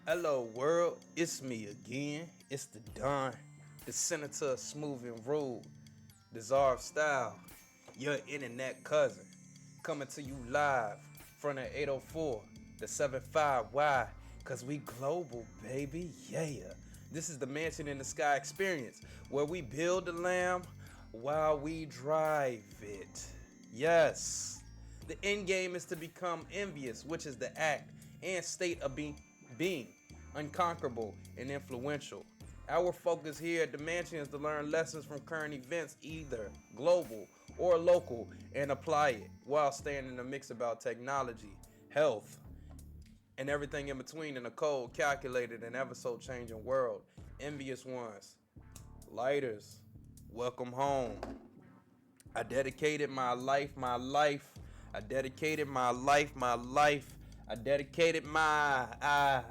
Hello world, it's me again. It's the Don, the Senator of Smooth and Rude, Desire of Style, your internet cousin, coming to you live from the 804, the 75Y, cause we global, baby, yeah. This is the Mansion in the Sky experience, where we build the lamb while we drive it. Yes. The end game is to become envious, which is the act and state of being unconquerable and influential. Our focus here at the mansion is to learn lessons from current events, either global or local, and apply it while staying in the mix about technology, health, and everything in between in a cold, calculated, and ever so changing world. Envious ones, lighters, welcome home. I dedicated my life. I dedicated my life. I dedicated my I.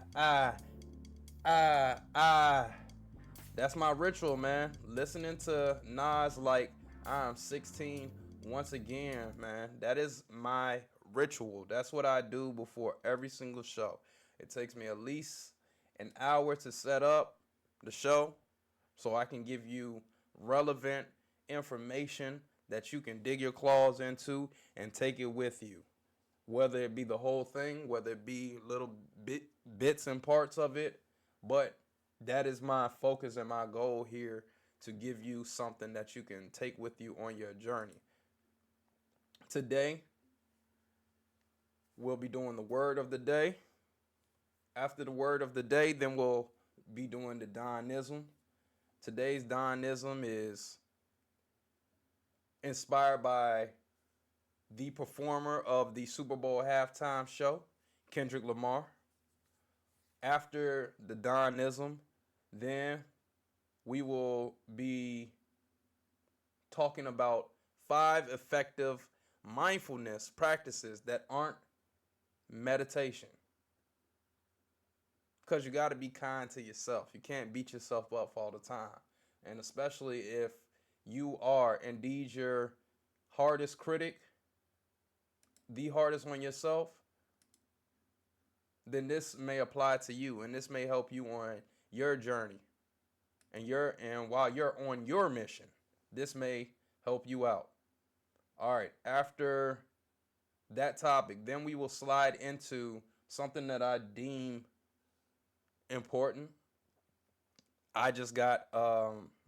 That's my ritual, man. Listening to Nas like I'm 16 once again, man. That is my ritual. That's what I do before every single show. It takes me at least an hour to set up the show so I can give you relevant information that you can dig your claws into and take it with you. Whether it be the whole thing, whether it be little bits and parts of it, but that is my focus and my goal here to give you something that you can take with you on your journey. Today, we'll be doing the word of the day. After the word of the day, then we'll be doing the Donism. Today's Donism is inspired by the performer of the Super Bowl halftime show, Kendrick Lamar. After the Donism, then we will be talking about 5 effective mindfulness practices that aren't meditation. Because you got to be kind to yourself. You can't beat yourself up all the time. And especially if you are indeed your hardest critic, the hardest on yourself, then this may apply to you and this may help you on your journey. And while you're on your mission, this may help you out. All right, after that topic, then we will slide into something that I deem important. I just got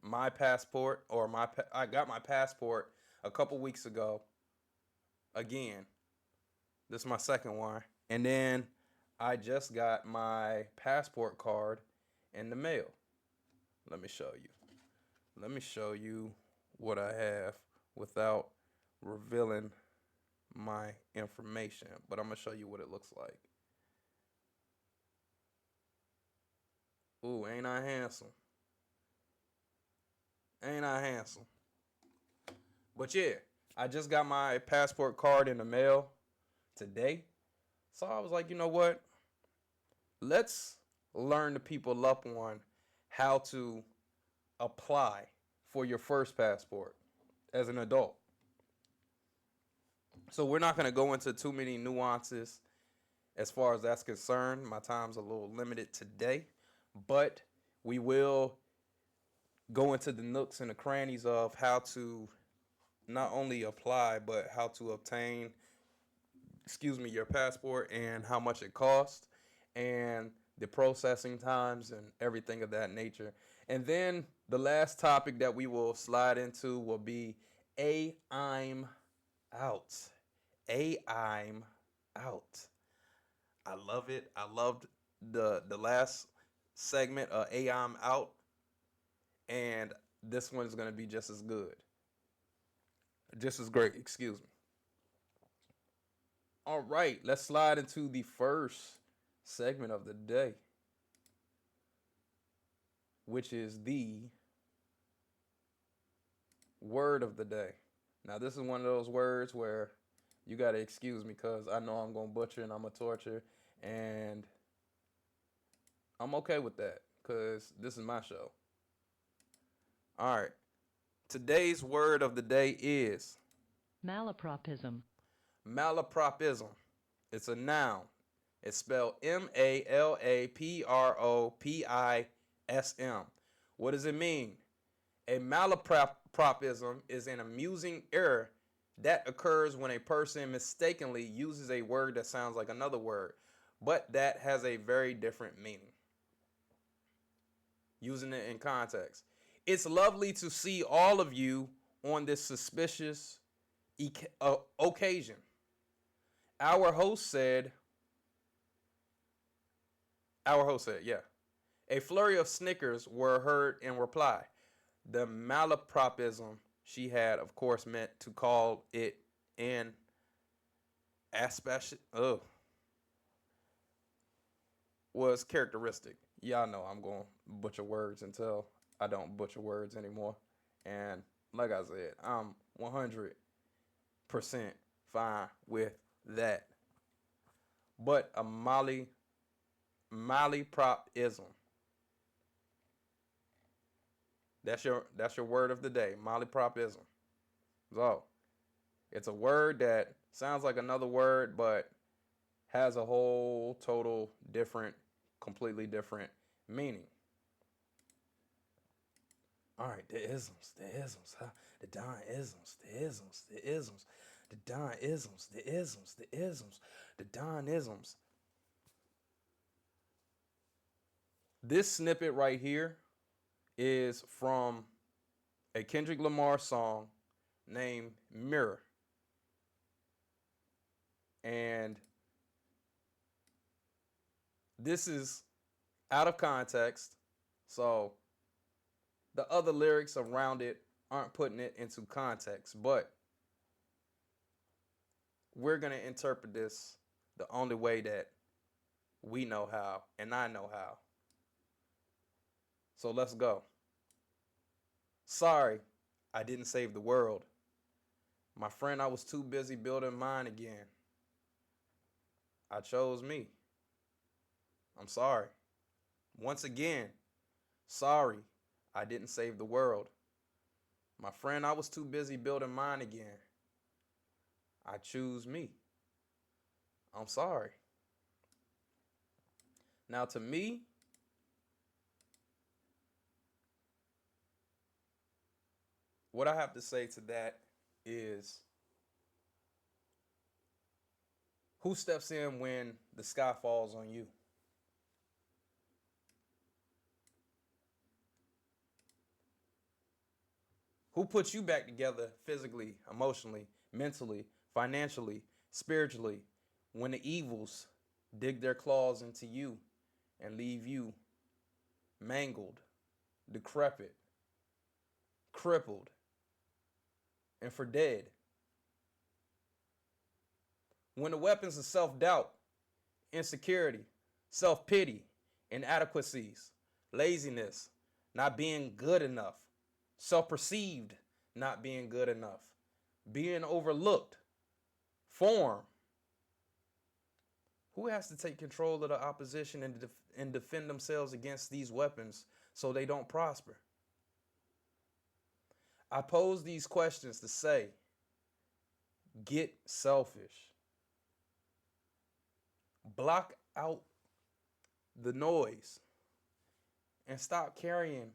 my passport, or I got my passport a couple weeks ago. Again, this is my second one, and then I just got my passport card in the mail. Let me show you. Let me show you what I have without revealing my information, but I'm gonna show you what it looks like. Ooh, ain't I handsome? Ain't I handsome? But yeah, I just got my passport card in the mail today. So I was like, you know what? Let's learn the people up on how to apply for your first passport as an adult. So we're not going to go into too many nuances as far as that's concerned. My time's a little limited today, but we will go into the nooks and the crannies of how to not only apply, but how to obtain, your passport and how much it costs and the processing times and everything of that nature. And then the last topic that we will slide into will be I'm out. I'm out. I love it. I loved the last segment of I'm out, and this one is going to be just as good. Just as great, excuse me. All right, let's slide into the first segment of the day, which is the word of the day. Now, this is one of those words where you got to excuse me because I know I'm going to butcher and I'm going to torture, and I'm okay with that because this is my show. All right, today's word of the day is Malapropism. malapropism. It's a noun. It's spelled Malapropism. What does it mean? A malapropism is an amusing error that occurs when a person mistakenly uses a word that sounds like another word, but that has a very different meaning. Using it in context. It's lovely to see all of you on this suspicious occasion. Yeah. A flurry of snickers were heard in reply. The malapropism she had, of course, meant to call it an aspect. Was characteristic. Y'all know I'm going to butcher words until I don't butcher words anymore. And like I said, I'm 100% fine with that. But a malapropism. That's your word of the day, malapropism. So, it's a word that sounds like another word, but has a whole total different, completely different meaning. All right, the isms, huh? The Donisms, the isms, the isms, the Donisms, the isms, the isms, the Donisms. This snippet right here is from a Kendrick Lamar song named Mirror. And this is out of context, so the other lyrics around it aren't putting it into context, but we're going to interpret this the only way that we know how and I know how. So let's go. Sorry, I didn't save the world. My friend, I was too busy building mine again. I chose me. I'm sorry. Once again, sorry, I didn't save the world. My friend, I was too busy building mine again. I choose me. I'm sorry. Now, to me, what I have to say to that is, who steps in when the sky falls on you? Who puts you back together physically, emotionally, mentally, financially, spiritually, when the evils dig their claws into you and leave you mangled, decrepit, crippled, and for dead? When the weapons of self-doubt, insecurity, self-pity, inadequacies, laziness, not being good enough, self-perceived not being good enough, being overlooked, form. Who has to take control of the opposition and defend themselves against these weapons so they don't prosper? I pose these questions to say, get selfish. Block out the noise and stop carrying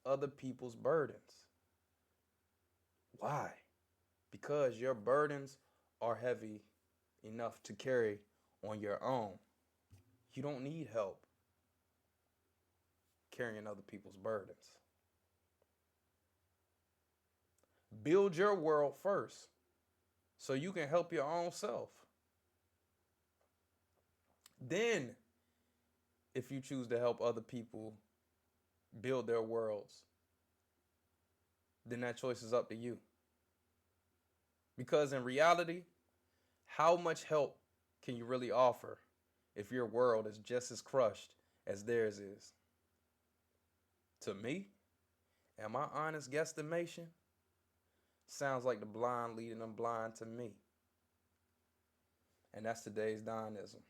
other people's burdens. Why? Because your burdens are heavy enough to carry on your own. You don't need help carrying other people's burdens. Build your world first so you can help your own self. Then, if you choose to help other people build their worlds, then that choice is up to you. Because in reality, how much help can you really offer if your world is just as crushed as theirs is? To me, and my honest guesstimation, sounds like the blind leading them blind to me. And that's today's Donism.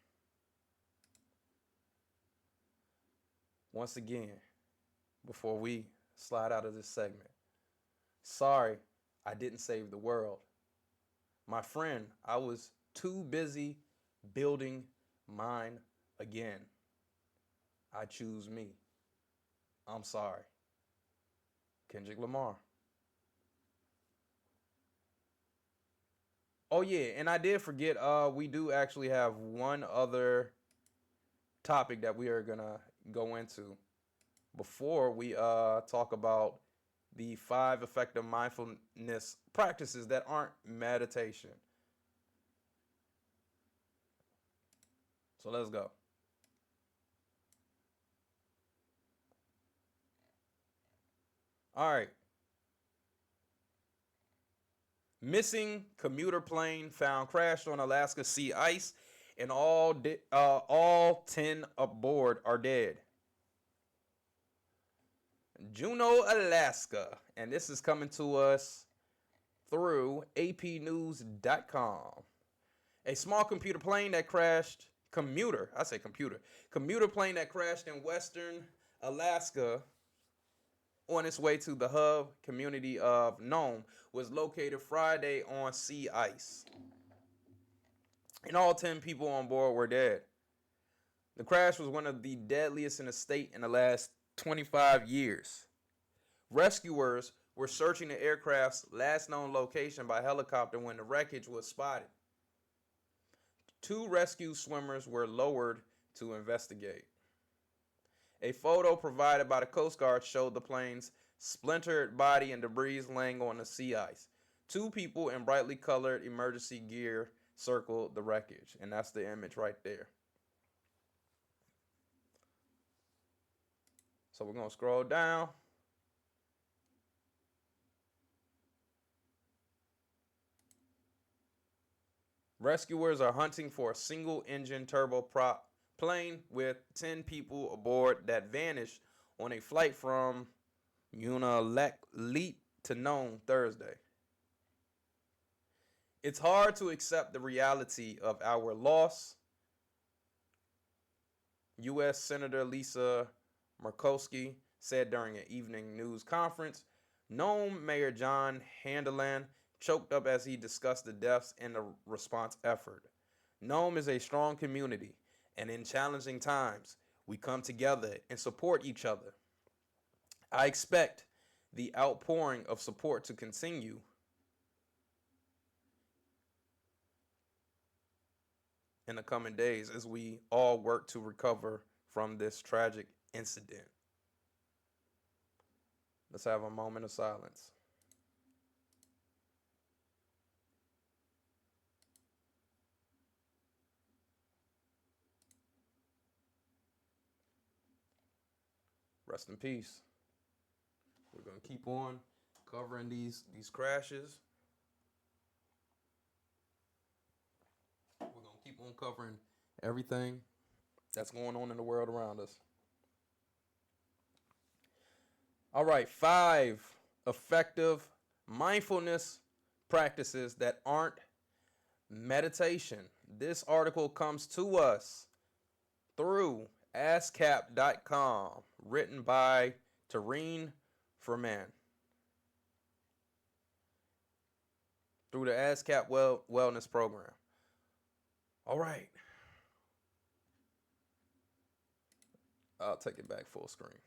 Once again, before we slide out of this segment, sorry I didn't save the world. My friend, I was too busy building mine Again, I choose me. I'm sorry. Kendrick Lamar. Oh yeah, and I did forget. We do actually have one other topic that we are gonna go into before we talk about the 5 effective mindfulness practices that aren't meditation. So let's go. All right. Missing commuter plane found crashed on Alaska sea ice, and all 10 aboard are dead. Juneau, Alaska, and this is coming to us through apnews.com. A small computer plane that crashed, commuter, I say commuter plane that crashed in western Alaska on its way to the hub community of Nome was located Friday on sea ice. And all 10 people on board were dead. The crash was one of the deadliest in the state in the last 25 years. Rescuers were searching the aircraft's last known location by helicopter when the wreckage was spotted. 2 rescue swimmers were lowered to investigate. A photo provided by the Coast Guard showed the plane's splintered body and debris laying on the sea ice. 2 people in brightly colored emergency gear circled the wreckage, and that's the image right there. So we're going to scroll down. Rescuers are hunting for a single-engine turboprop plane with 10 people aboard that vanished on a flight from Unalakleet to Nome Thursday. It's hard to accept the reality of our loss, U.S. Senator Lisa Murkowski said during an evening news conference. Nome Mayor John Handeland choked up as he discussed the deaths and the response effort. Nome is a strong community, and in challenging times, we come together and support each other. I expect the outpouring of support to continue. In the coming days as we all work to recover from this tragic incident. Let's have a moment of silence. Rest in peace. We're going to keep on covering these crashes. We're going to keep on covering everything that's going on in the world around us. All right, 5 effective mindfulness practices that aren't meditation. This article comes to us through ASCAP.com, written by Tareen Furman. Through the ASCAP Wellness Program. All right. I'll take it back full screen.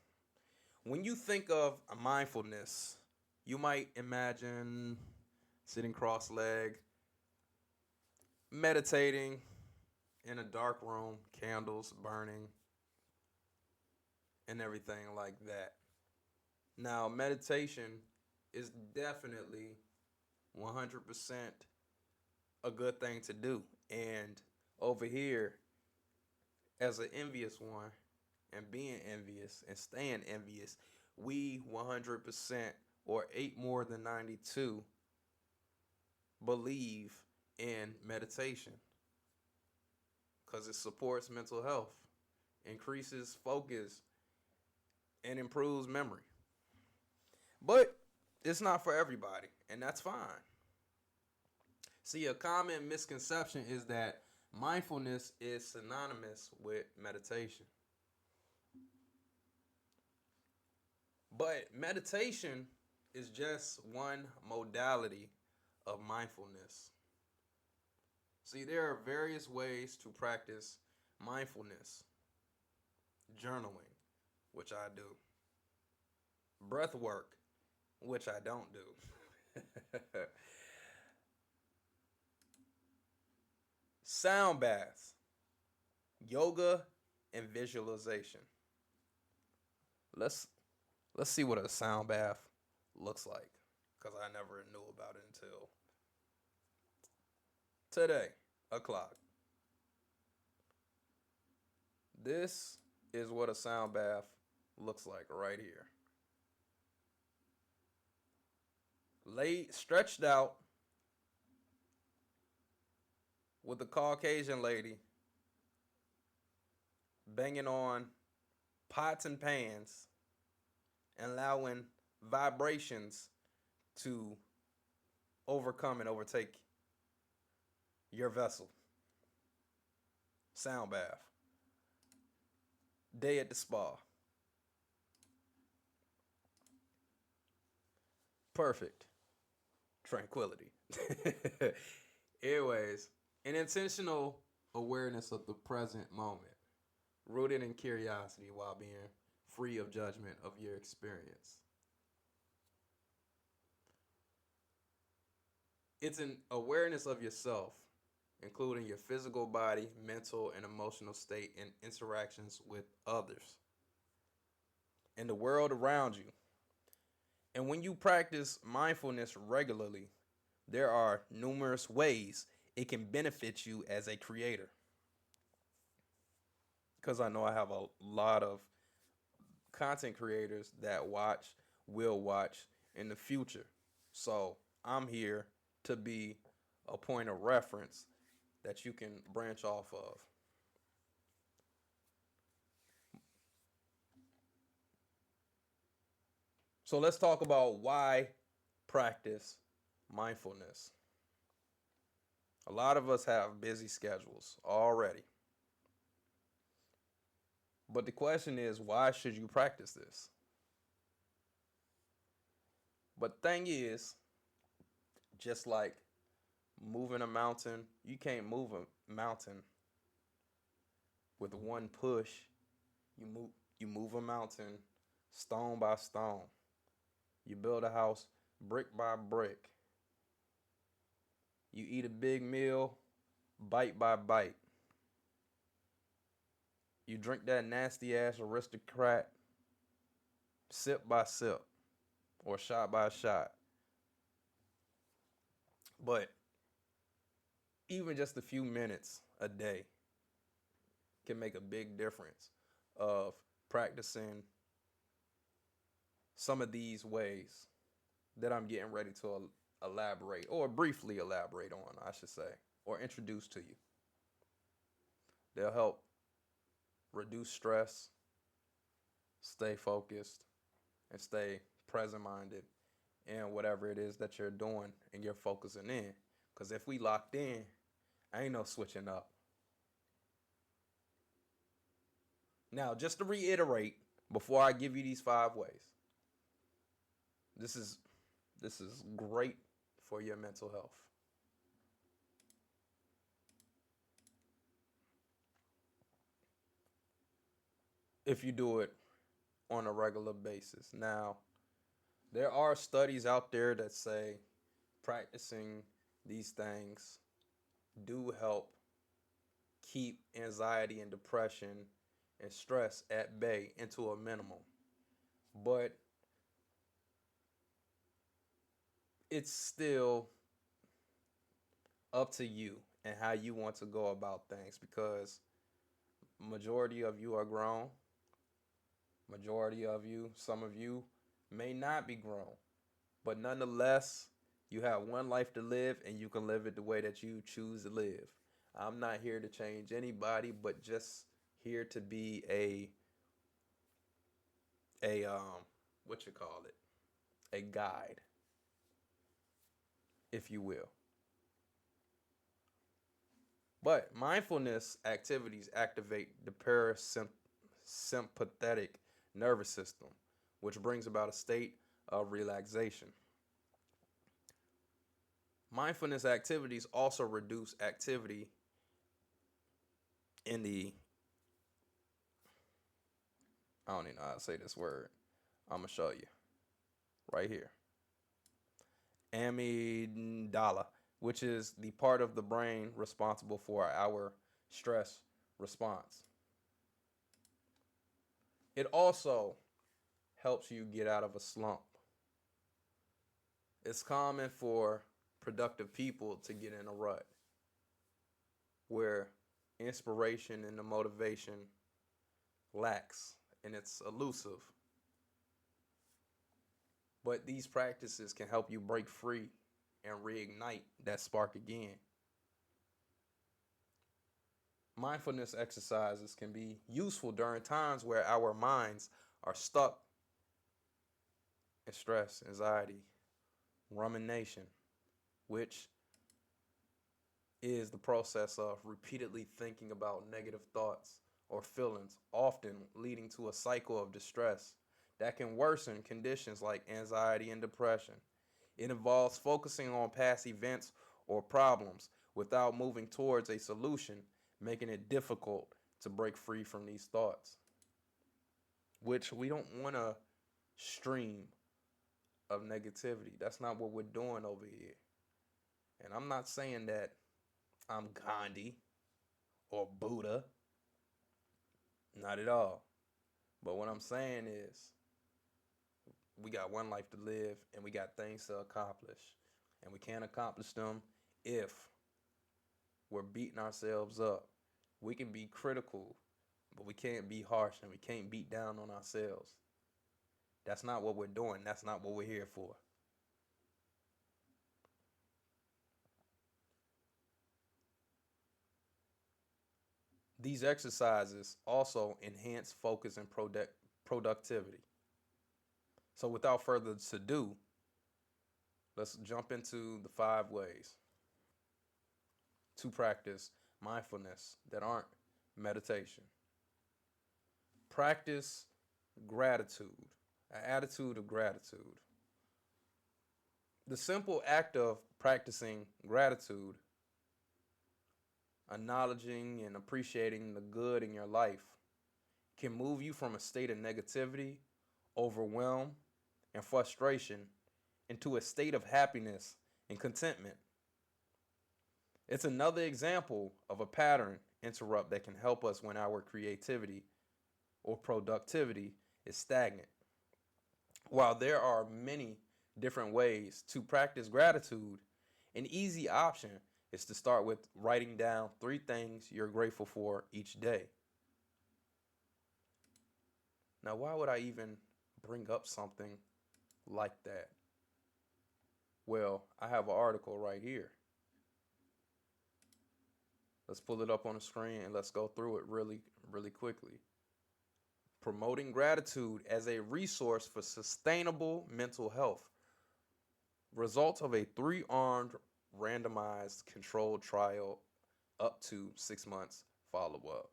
When you think of mindfulness, you might imagine sitting cross-legged, meditating in a dark room, candles burning, and everything like that. Now, meditation is definitely 100% a good thing to do. And over here, as an envious one, and being envious and staying envious, we 100% or 8 more than 92 believe in meditation because it supports mental health, increases focus, and improves memory. But it's not for everybody, and that's fine. See, a common misconception is that mindfulness is synonymous with meditation. But meditation is just one modality of mindfulness. See, there are various ways to practice mindfulness, journaling, which I do, breath work, which I don't do, sound baths, yoga, and visualization. Let's let's see what a sound bath looks like, because I never knew about it until today. O'clock. This is what a sound bath looks like right here. Laid stretched out with a Caucasian lady banging on pots and pans and allowing vibrations to overcome and overtake your vessel. Sound bath. Day at the spa. Perfect. Tranquility. Anyways, an intentional awareness of the present moment, rooted in curiosity while being free of judgment of your experience. It's an awareness of yourself, including your physical body, mental, and emotional state, and interactions with others and the world around you. And when you practice mindfulness regularly, there are numerous ways it can benefit you as a creator. Because I know I have a lot of content creators that will watch in the future. So I'm here to be a point of reference that you can branch off of. So let's talk about why practice mindfulness. A lot of us have busy schedules already. But the question is, why should you practice this? But thing is, just like moving a mountain, you can't move a mountain with one push. You move a mountain stone by stone. You build a house brick by brick. You eat a big meal bite by bite. You drink that nasty ass aristocrat sip by sip or shot by shot. But even just a few minutes a day can make a big difference of practicing some of these ways that I'm getting ready to elaborate, or briefly elaborate on, I should say, or introduce to you. They'll help reduce stress, stay focused, and stay present minded in whatever it is that you're doing and you're focusing in. Because if we locked in, ain't no switching up. Now, just to reiterate, before I give you these 5 ways, this is great for your mental health. If you do it on a regular basis. Now, there are studies out there that say practicing these things do help keep anxiety and depression and stress at bay into a minimum. But it's still up to you and how you want to go about things, because majority of you are grown. Majority of you, some of you may not be grown. But nonetheless, you have one life to live and you can live it the way that you choose to live. I'm not here to change anybody, but just here to be a what you call it? A guide, if you will. But mindfulness activities activate the parasympathetic nervous system, which brings about a state of relaxation. Mindfulness activities also reduce activity in the I don't even know how to say this word. I'm going to show you right here. Amygdala, which is the part of the brain responsible for our stress response. It also helps you get out of a slump. It's common for productive people to get in a rut where inspiration and the motivation lacks and it's elusive. But these practices can help you break free and reignite that spark again. Mindfulness exercises can be useful during times where our minds are stuck in stress, anxiety, rumination, which is the process of repeatedly thinking about negative thoughts or feelings, often leading to a cycle of distress that can worsen conditions like anxiety and depression. It involves focusing on past events or problems without moving towards a solution, making it difficult to break free from these thoughts, which we don't want to stream of negativity. That's not what we're doing over here. And I'm not saying that I'm Gandhi or Buddha. Not at all. But what I'm saying is we got one life to live and we got things to accomplish. And we can't accomplish them if we're beating ourselves up. We can be critical, but we can't be harsh and we can't beat down on ourselves. That's not what we're doing. That's not what we're here for. These exercises also enhance focus and productivity. So without further ado, let's jump into the 5 ways to practice mindfulness that aren't meditation. Practice gratitude, an attitude of gratitude. The simple act of practicing gratitude, acknowledging and appreciating the good in your life, can move you from a state of negativity, overwhelm, and frustration into a state of happiness and contentment. It's another example of a pattern interrupt that can help us when our creativity or productivity is stagnant. While there are many different ways to practice gratitude, an easy option is to start with writing down 3 things you're grateful for each day. Now, why would I even bring up something like that? Well, I have an article right here. Let's pull it up on the screen and let's go through it really quickly. Promoting gratitude as a resource for sustainable mental health. Results of a 3-armed randomized controlled trial up to 6 months follow-up.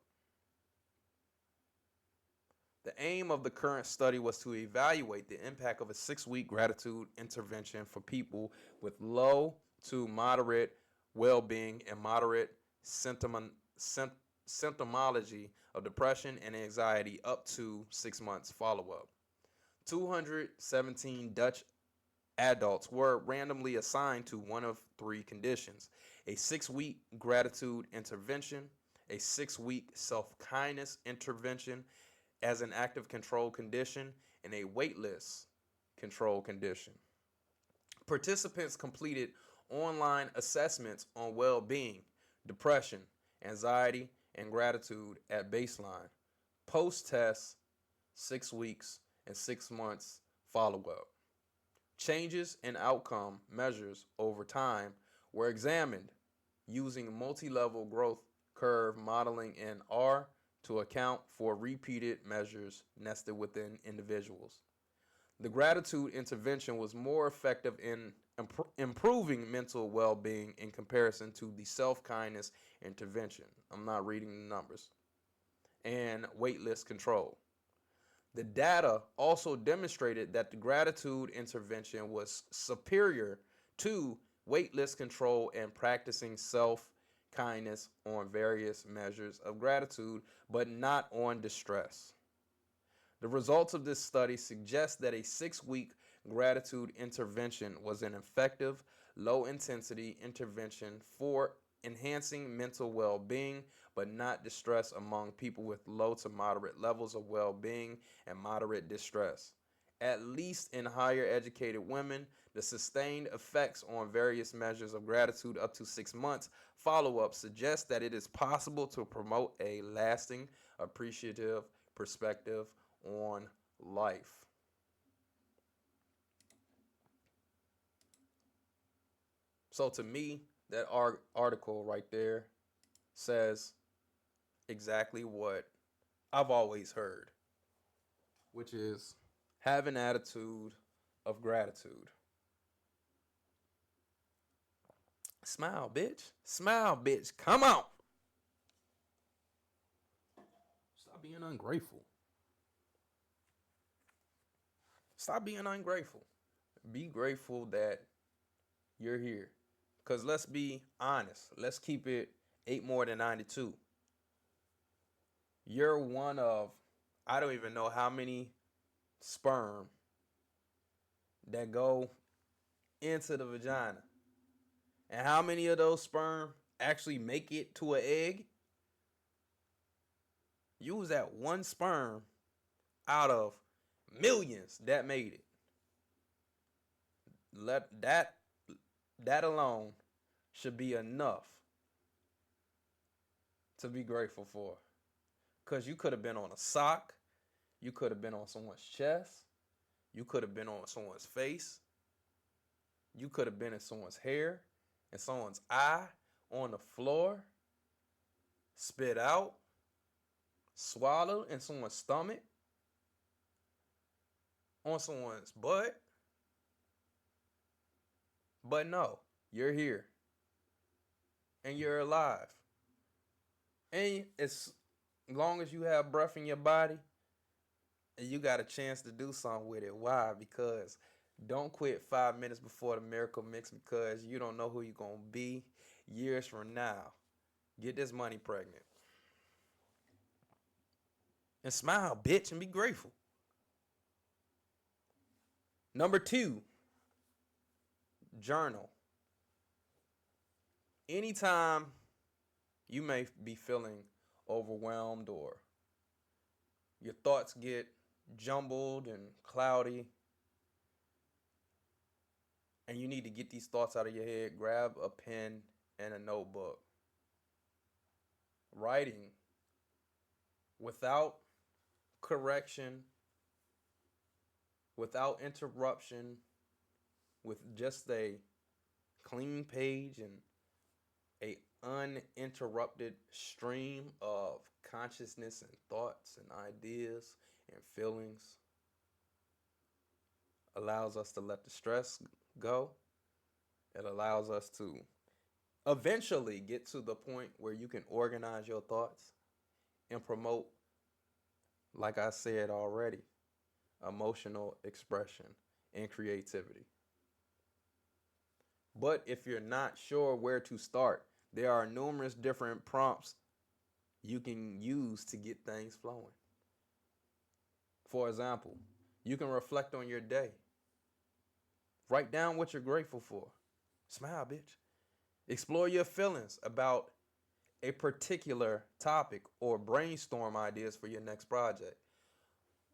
The aim of the current study was to evaluate the impact of a 6-week gratitude intervention for people with low to moderate well-being and moderate symptomology of depression and anxiety up to 6 months follow-up. 217 Dutch adults were randomly assigned to one of 3 conditions: a 6-week gratitude intervention, a 6-week self-kindness intervention as an active control condition, and a waitlist control condition. Participants completed online assessments on well-being, depression, anxiety, and gratitude at baseline, post-test, 6 weeks, and 6 months follow-up. Changes in outcome measures over time were examined using multi-level growth curve modeling in R to account for repeated measures nested within individuals. The gratitude intervention was more effective in improving mental well-being in comparison to the self-kindness intervention. I'm not reading the numbers. And waitlist control. The data also demonstrated that the gratitude intervention was superior to waitlist control and practicing self-kindness on various measures of gratitude, but not on distress. The results of this study suggest that a 6-week gratitude intervention was an effective, low intensity intervention for enhancing mental well being, but not distress among people with low to moderate levels of well being and moderate distress. At least in higher educated women, the sustained effects on various measures of gratitude up to 6 months follow up suggest that it is possible to promote a lasting, appreciative perspective on life. So to me, that article right there says exactly what I've always heard, which is have an attitude of gratitude. Smile, bitch. Smile, bitch. Come on. Stop being ungrateful. Stop being ungrateful. Be grateful that you're here. Because let's be honest. Let's keep it 8 more than 92. You're one of, I don't even know how many sperm that go into the vagina. And how many of those sperm actually make it to an egg? You was that one sperm out of millions that made it. Let that alone should be enough to be grateful for. Because you could have been on a sock. You could have been on someone's chest. You could have been on someone's face. You could have been in someone's hair, in someone's eye, on the floor, spit out, swallowed in someone's stomach, on someone's butt. But no, you're here. And you're alive. And as long as you have breath in your body, and you got a chance to do something with it. Why? Because don't quit 5 minutes before the miracle mix, because you don't know who you're going to be years from now. Get this money pregnant. And smile, bitch, and be grateful. Number 2, journal. Anytime you may be feeling overwhelmed or your thoughts get jumbled and cloudy, and you need to get these thoughts out of your head, grab a pen and a notebook. Writing without correction, without interruption, with just a clean page and a uninterrupted stream of consciousness and thoughts and ideas and feelings allows us to let the stress go. It allows us to eventually get to the point where you can organize your thoughts and promote, like I said already, emotional expression and creativity. But if you're not sure where to start, there are numerous different prompts you can use to get things flowing. For example, you can reflect on your day. Write down what you're grateful for. Smile, bitch. Explore your feelings about a particular topic or brainstorm ideas for your next project.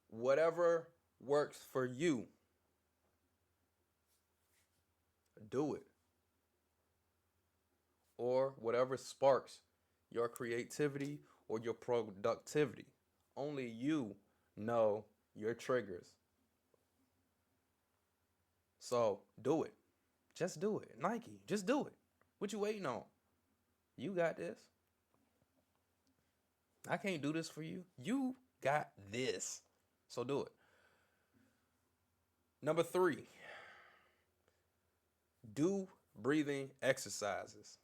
Whatever works for you, do it. Or whatever sparks your creativity or your productivity. Only you know your triggers. So do it. Just do it. Nike, just do it. What you waiting on? You got this. I can't do this for you. You got this. So do it. Number 3, do breathing exercises.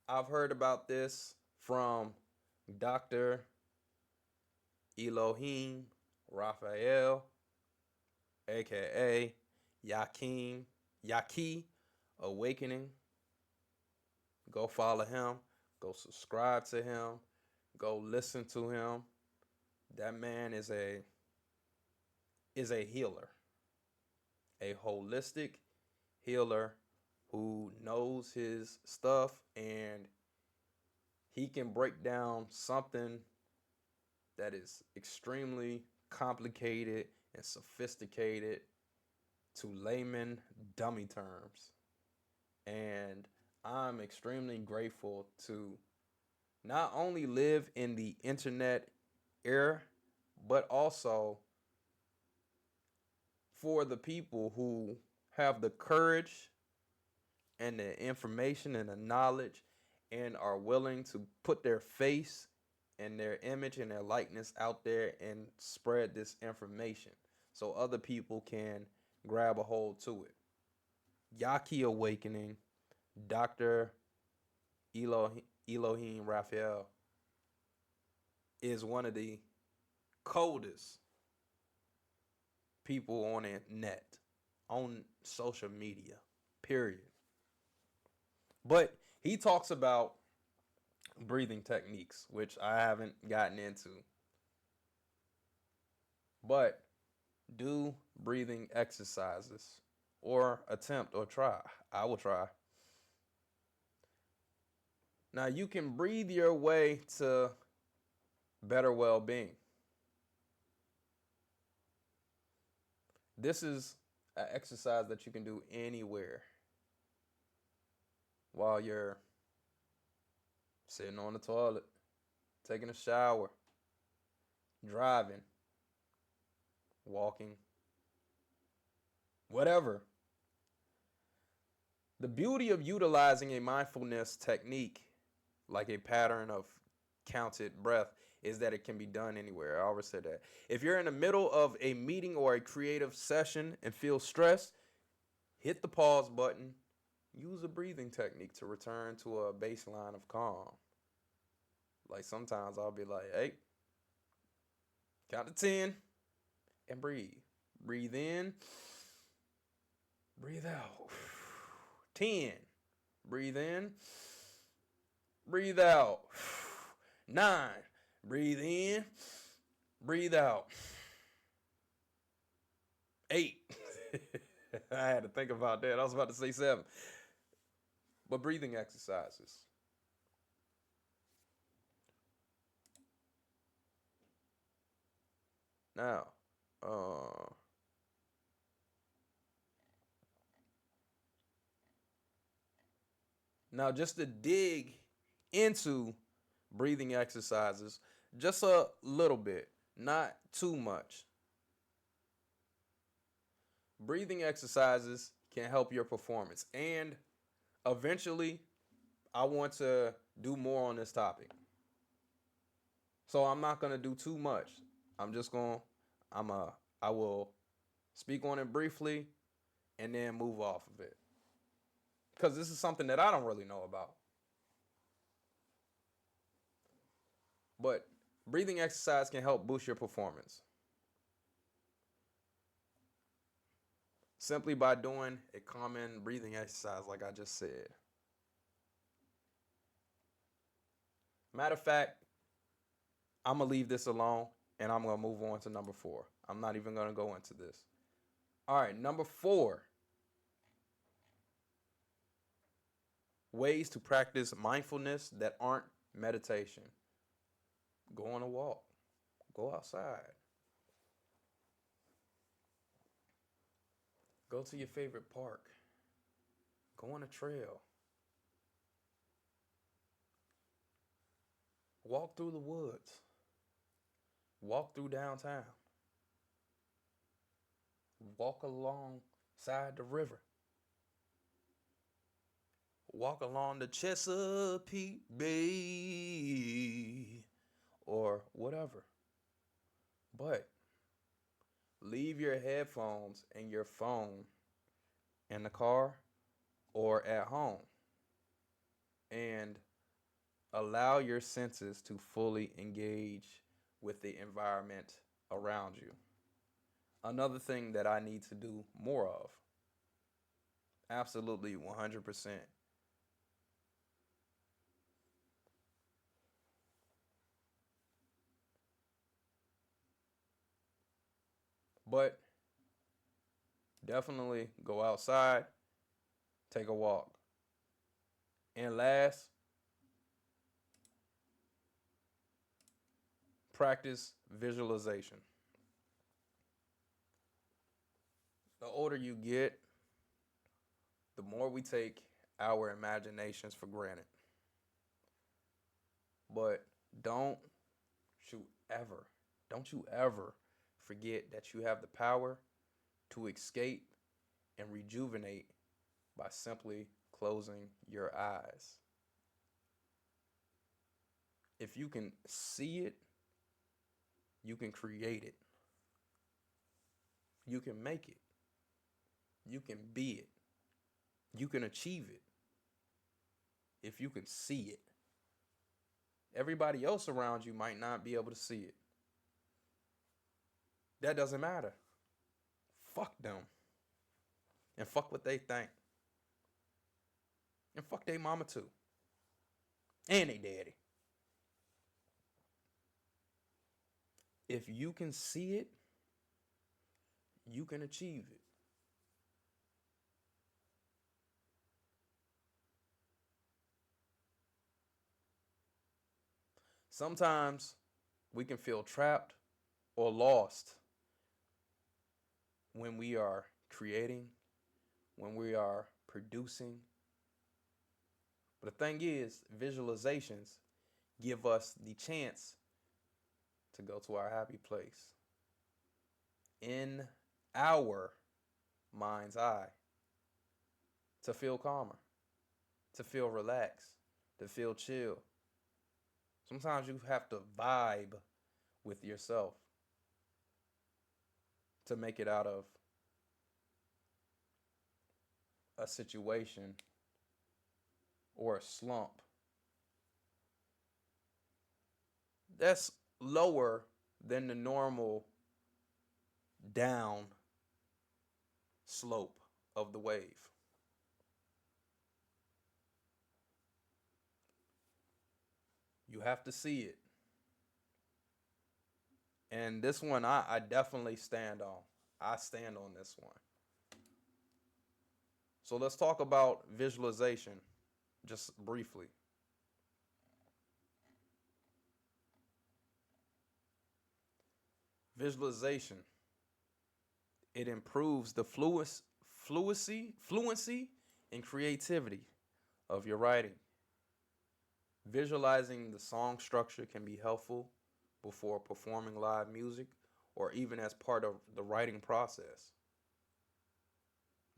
I've heard about this from Dr. Elohim Raphael, aka Yaki Awakening. Go follow him. Go subscribe to him. Go listen to him. That man is a is a healer, a holistic healer who knows his stuff, and he can break down something that is extremely complicated and sophisticated to layman dummy terms. And I'm extremely grateful to not only live in the internet era, but also for the people who have the courage and the information and the knowledge and are willing to put their face and their image and their likeness out there and spread this information so other people can grab a hold to it. Yaki Awakening, Dr. Elohim Raphael is one of the coldest people on the net, on social media, period. But he talks about breathing techniques, which I haven't gotten into. But do breathing exercises or attempt or try. I will try. Now, you can breathe your way to better well-being. This is an exercise that you can do anywhere while you're sitting on the toilet, taking a shower, driving, walking, whatever. The beauty of utilizing a mindfulness technique like a pattern of counted breath is that it can be done anywhere. I always say that. If you're in the middle of a meeting or a creative session and feel stressed, hit the pause button. Use a breathing technique to return to a baseline of calm. Like sometimes I'll be like, hey, count to 10 and breathe. Breathe in, breathe out. 10. Breathe in, breathe out. 9. Breathe in, breathe out. 8. I had to think about that. I was about to say 7. But breathing exercises. Now, just to dig into breathing exercises just a little bit, not too much. Breathing exercises can help your performance, and eventually I want to do more on this topic. So I'm not going to do too much. I will speak on it briefly and then move off of it. Because this is something that I don't really know about. But breathing exercise can help boost your performance. Simply by doing a common breathing exercise like I just said. Matter of fact, I'm going to leave this alone and I'm going to move on to number 4. I'm not even going to go into this. All right, number 4. Ways to practice mindfulness that aren't meditation. Go on a walk. Go outside. Go to your favorite park. Go on a trail. Walk through the woods. Walk through downtown. Walk alongside the river. Walk along the Chesapeake Bay or whatever. But leave your headphones and your phone in the car or at home and allow your senses to fully engage with the environment around you. Another thing that I need to do more of. Absolutely 100%. But Definitely go outside, take a walk. And last, practice visualization. The older you get, the more we take our imaginations for granted. But don't you ever, don't you ever forget that you have the power to escape and rejuvenate by simply closing your eyes. If you can see it, you can create it. You can make it. You can be it. You can achieve it if you can see it. Everybody else around you might not be able to see it. That doesn't matter. Fuck them. And fuck what they think. And fuck their mama too. And they daddy. If you can see it, you can achieve it. Sometimes we can feel trapped or lost when we are creating, when we are producing. But the thing is, visualizations give us the chance to go to our happy place in our mind's eye, to feel calmer, to feel relaxed, to feel chill. Sometimes you have to vibe with yourself to make it out of a situation or a slump that's lower than the normal down slope of the wave. You have to see it. And this one I definitely stand on. I stand on this one. So let's talk about visualization just briefly. Visualization, it improves the fluency and creativity of your writing. Visualizing the song structure can be helpful before performing live music or even as part of the writing process.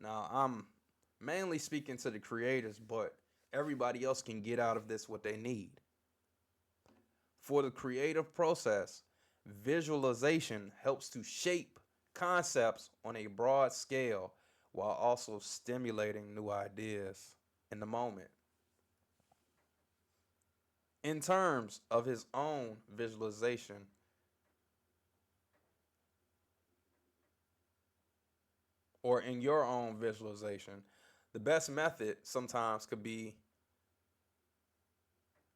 Now, I'm mainly speaking to the creators, but everybody else can get out of this what they need. For the creative process, visualization helps to shape concepts on a broad scale while also stimulating new ideas in the moment. In terms of his own visualization, or in your own visualization, the best method sometimes could be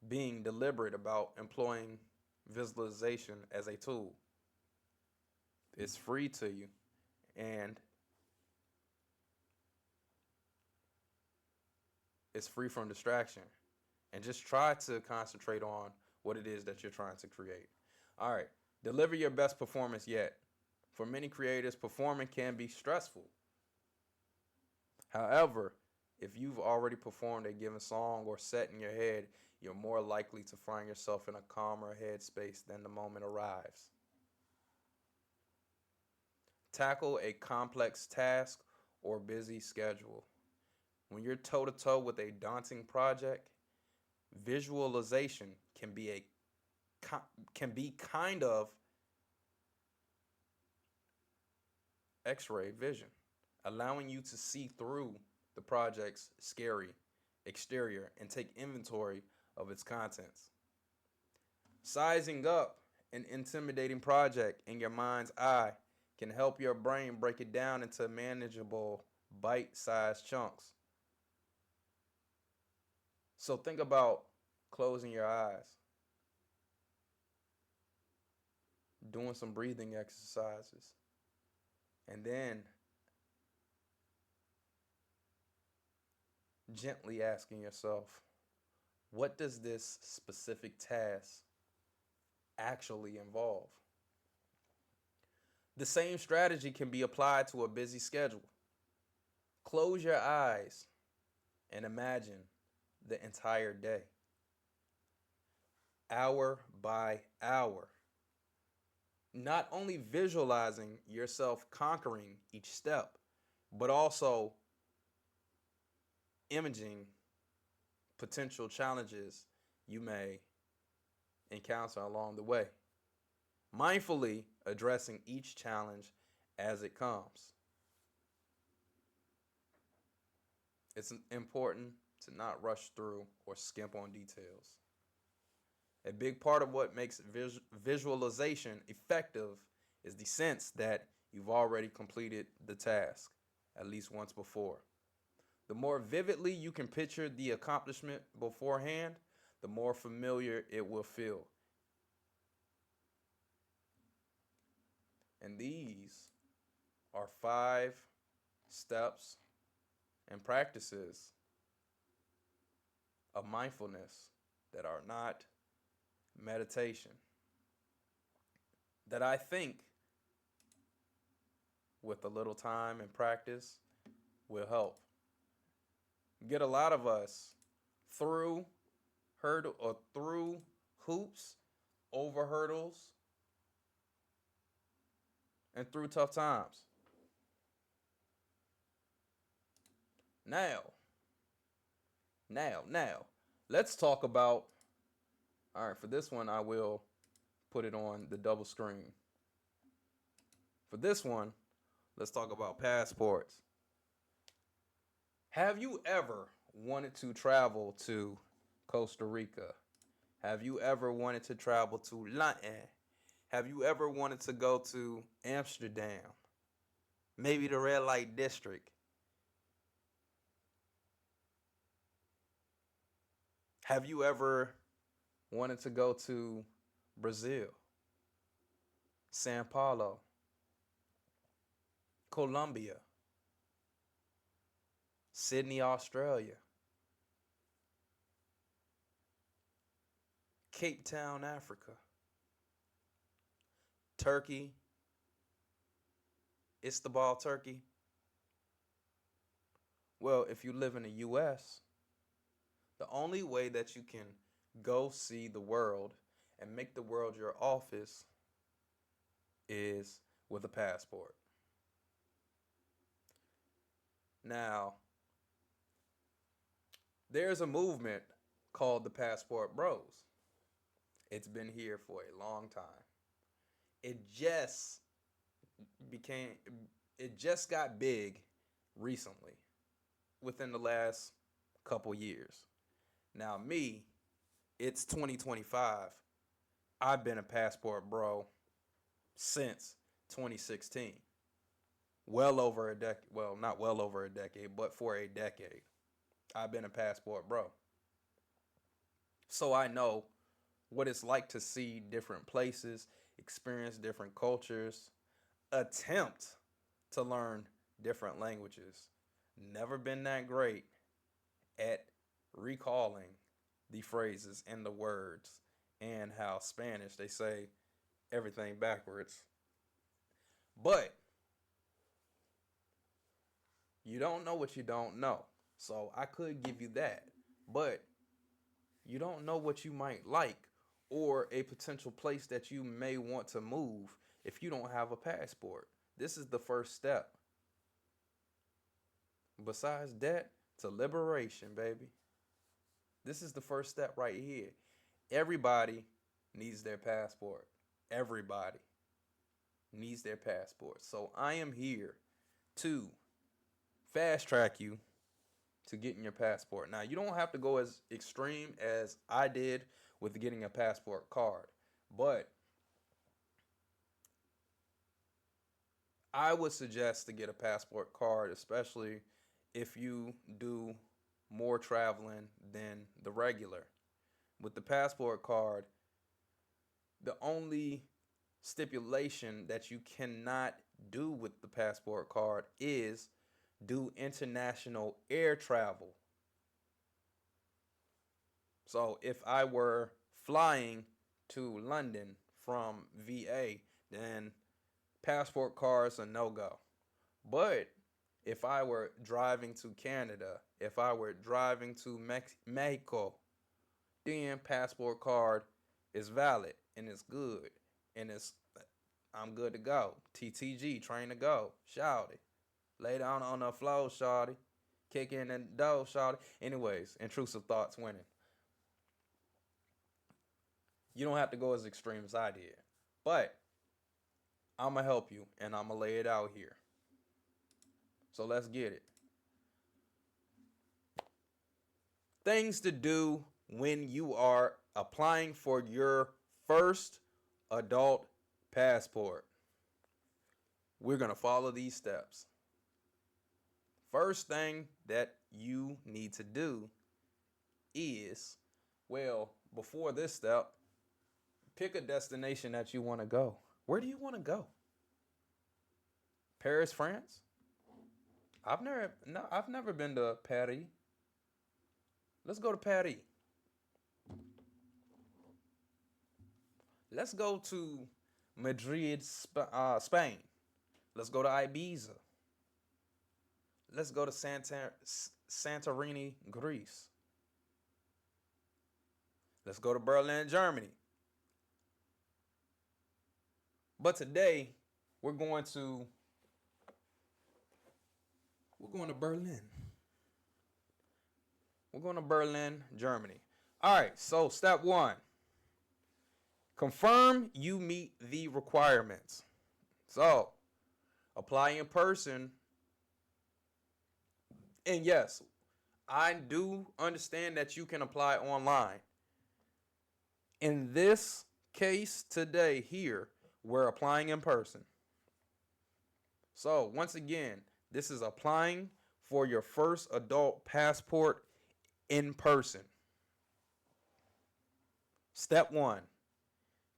being deliberate about employing visualization as a tool. It's free to you, and it's free from distraction. And just try to concentrate on what it is that you're trying to create. All right, deliver your best performance yet. For many creators, performing can be stressful. However, if you've already performed a given song or set in your head, you're more likely to find yourself in a calmer headspace than the moment arrives. Tackle a complex task or busy schedule. When you're toe to toe with a daunting project, visualization can be kind of X-ray vision, allowing you to see through the project's scary exterior and take inventory of its contents. Sizing up an intimidating project in your mind's eye can help your brain break it down into manageable bite-sized chunks. So think about closing your eyes, doing some breathing exercises, and then gently asking yourself, what does this specific task actually involve? The same strategy can be applied to a busy schedule. Close your eyes and imagine the entire day, hour by hour. Not only visualizing yourself conquering each step, but also imaging potential challenges you may encounter along the way. Mindfully addressing each challenge as it comes. It's important to not rush through or skimp on details. A big part of what makes visualization effective is the sense that you've already completed the task at least once before. The more vividly you can picture the accomplishment beforehand, the more familiar it will feel. And these are 5 steps and practices of mindfulness that are not meditation, that I think with a little time and practice will help get a lot of us through through hoops, over hurdles, and through tough times. Now, now, let's talk about. All right, for this one, I will put it on the double screen. For this one, let's talk about passports. Have you ever wanted to travel to Costa Rica? Have you ever wanted to travel to London? Have you ever wanted to go to Amsterdam? Maybe the red light district? Have you ever wanted to go to Brazil, Sao Paulo, Colombia, Sydney, Australia, Cape Town, Africa, Turkey, Istanbul, Turkey? Well, if you live in the US, the only way that you can go see the world and make the world your office is with a passport. Now, there's a movement called the Passport Bros. It's been here for a long time. It just became it just got big recently within the last couple years. Now me, it's 2025. I've been a passport bro since 2016. Well over a decade. Well, not well over a decade, but for a decade. I've been a passport bro. So I know what it's like to see different places, experience different cultures, attempt to learn different languages. Never been that great at recalling the phrases and the words and how Spanish they say everything backwards. But you don't know what you don't know. So I could give you that. But you don't know what you might like or a potential place that you may want to move if you don't have a passport. This is the first step. Besides that, to liberation, baby. This is the first step right here. Everybody needs their passport. Everybody needs their passport. So I am here to fast track you to getting your passport. Now, you don't have to go as extreme as I did with getting a passport card, but I would suggest to get a passport card, especially if you do more traveling than the regular. With the passport card, the only stipulation that you cannot do with the passport card is do international air travel So if I were flying to London from VA, then passport cards are no go. But if I were driving to Canada, if I were driving to Mexico, then passport card is valid and it's good and it's I'm good to go. TTG, train to go. Shouty. Lay down on the floor, shawty. Kick in the door, shawty. Anyways, intrusive thoughts winning. You don't have to go as extreme as I did. But I'm going to help you and I'm going to lay it out here. So let's get it. Things to do when you are applying for your first adult passport. We're going to follow these steps. First thing that you need to do is, well, before this step, pick a destination that you want to go. Where do you want to go? Paris, France? I've never been to Paris. Let's go to Paris. Let's go to Madrid, Spain. Let's go to Ibiza. Let's go to Santorini, Greece. Let's go to Berlin, Germany. But today, we're going to Berlin. We're going to Berlin, Germany. All right, so step 1. Confirm you meet the requirements. So, apply in person. And yes, I do understand that you can apply online. In this case today here, we're applying in person. So, once again, this is applying for your first adult passport in person. Step 1.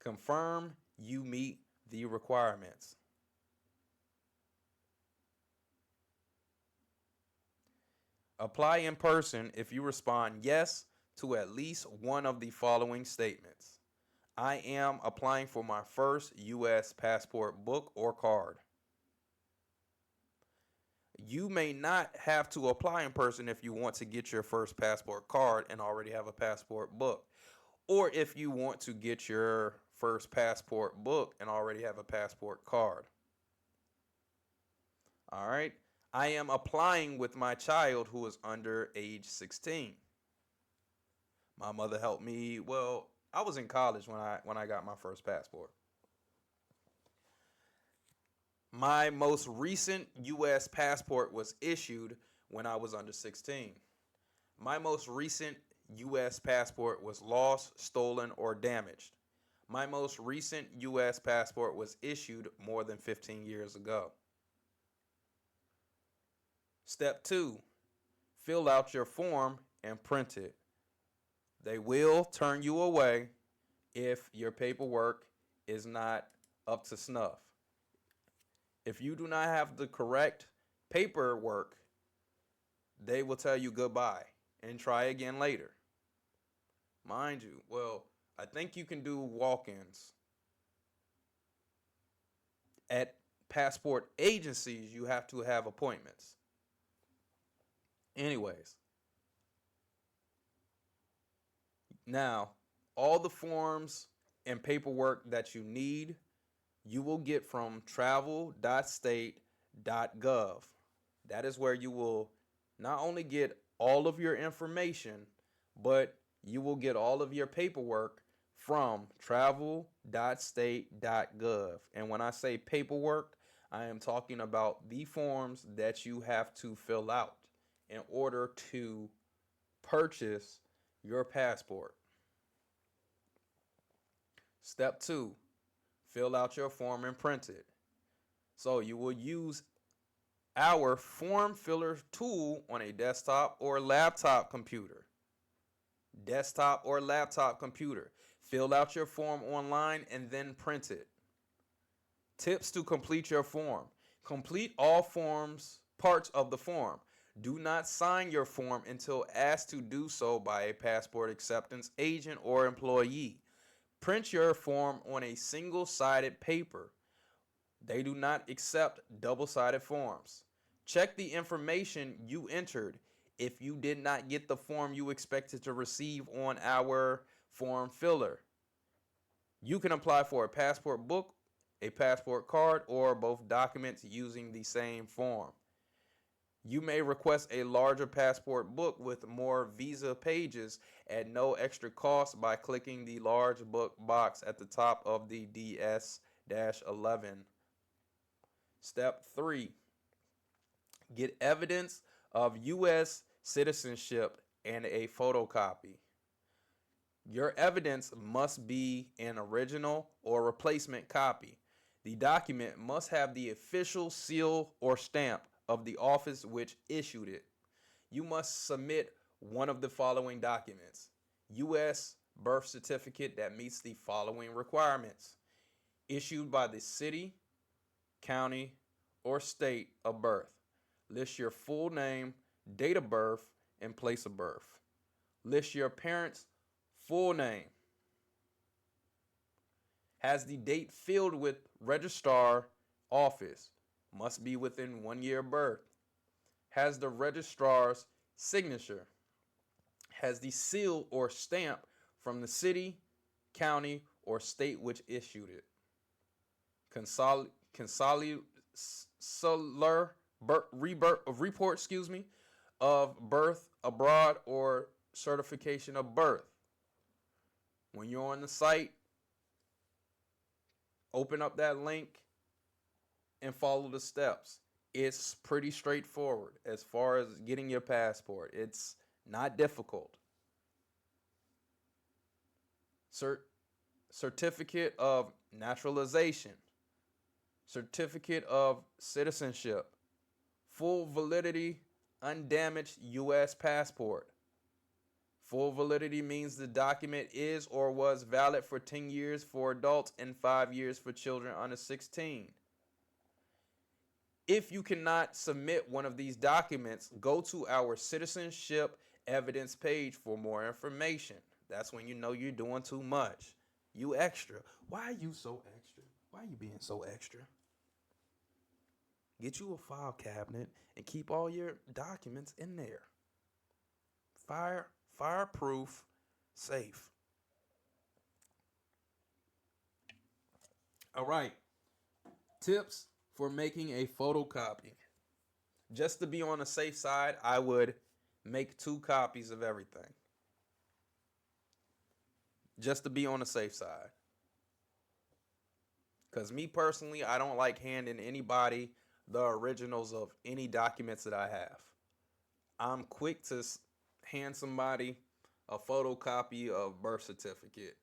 Confirm you meet the requirements. Apply in person if you respond yes to at least one of the following statements. I am applying for my first U.S. passport book or card. You may not have to apply in person if you want to get your first passport card and already have a passport book. Or if you want to get your first passport book and already have a passport card. All right. I am applying with my child who is under age 16. My mother helped me. Well, I was in college when I got my first passport. My most recent U.S. passport was issued when I was under 16. My most recent U.S. passport was lost, stolen, or damaged. My most recent U.S. passport was issued more than 15 years ago. Step 2, fill out your form and print it. They will turn you away if your paperwork is not up to snuff. If you do not have the correct paperwork, they will tell you goodbye and try again later. Mind you, well, I think you can do walk-ins. At passport agencies, you have to have appointments. Anyways, now, all the forms and paperwork that you need, you will get from travel.state.gov. That is where you will not only get all of your information, but you will get all of your paperwork from travel.state.gov. And when I say paperwork, I am talking about the forms that you have to fill out in order to purchase your passport. Step 2, fill out your form and print it. So you will use our form filler tool on a desktop or laptop computer. Desktop or laptop computer. Fill out your form online and then print it. Tips to complete your form. Complete all parts of the form. Do not sign your form until asked to do so by a passport acceptance agent or employee. Print your form on a single-sided paper. They do not accept double-sided forms. Check the information you entered. If you did not get the form you expected to receive on our form filler, you can apply for a passport book, a passport card, or both documents using the same form. You may request a larger passport book with more visa pages at no extra cost by clicking the large book box at the top of the DS-11. Step 3. Get evidence of U.S. citizenship and a photocopy. Your evidence must be an original or replacement copy. The document must have the official seal or stamp of the office which issued it. You must submit one of the following documents: U.S. birth certificate that meets the following requirements, issued by the city, county, or state of birth. List your full name, date of birth, and place of birth. List your parents' full name. Has the date filled with registrar office. Must be within 1 year of birth. Has the registrar's signature. Has the seal or stamp from the city, county, or state which issued it. Consular report, of birth abroad or certification of birth. When you're on the site, open up that link and follow the steps. It's pretty straightforward as far as getting your passport. It's not difficult. Certificate of naturalization, certificate of citizenship, full validity, undamaged U.S. passport. Full validity means the document is or was valid for 10 years for adults and 5 years for children under 16. If you cannot submit one of these documents, go to our citizenship evidence page for more information. That's when you know you're doing too much. You extra. Why are you so extra? Why are you being so extra? Get you a file cabinet and keep all your documents in there. Fireproof, safe. All right. Tips for making a photocopy. Just to be on the safe side, I would make 2 copies of everything. Just to be on the safe side. Because me personally, I don't like handing anybody the originals of any documents that I have. I'm quick to hand somebody a photocopy of birth certificate,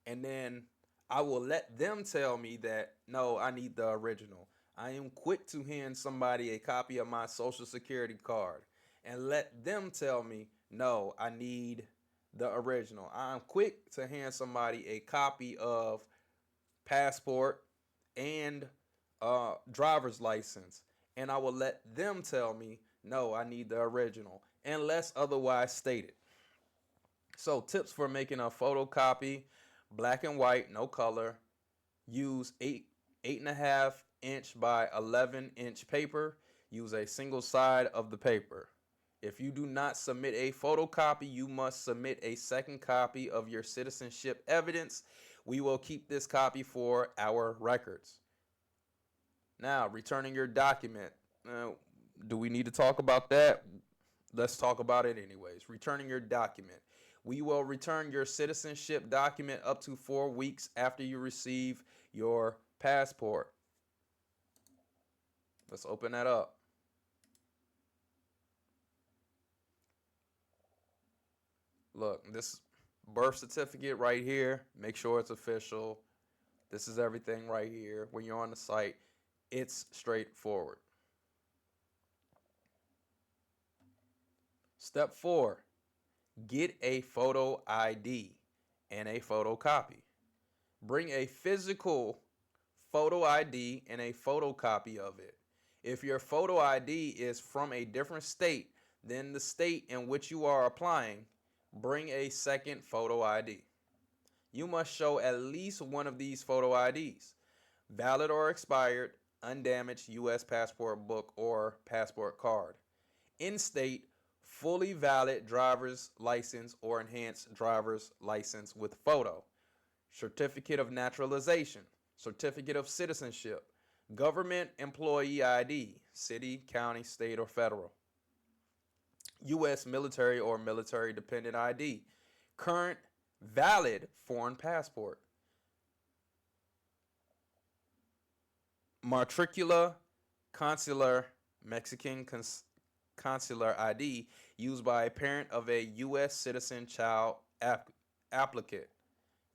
and then I will let them tell me that, no, I need the original. I am quick to hand somebody a copy of my social security card and let them tell me, no, I need the original. I'm quick to hand somebody a copy of passport and driver's license, and I will let them tell me, no, I need the original, unless otherwise stated. So tips for making a photocopy: black and white, no color. Use 8.5-inch by 11-inch paper. Use a single side of the paper. If you do not submit a photocopy, you must submit a second copy of your citizenship evidence. We will keep this copy for our records. Now, returning your document. Do we need to talk about that? Let's talk about it anyways. Returning your document. We will return your citizenship document up to 4 weeks after you receive your passport. Let's open that up. Look, this birth certificate right here, make sure it's official. This is everything right here. When you're on the site, it's straightforward. Step 4, get a photo ID and a photocopy. Bring a physical photo ID and a photocopy of it. If your photo ID is from a different state, Then the state in which you are applying, bring a second photo ID. You must show at least one of these photo IDs: valid or expired, undamaged U.S. passport book or passport card, in state, fully valid driver's license or enhanced driver's license with photo, certificate of naturalization, certificate of citizenship, government employee ID, city, county, state, or federal, U.S. military or military dependent ID, current valid foreign passport, matricula consular Mexican consular ID used by a parent of a U.S. citizen child applicant,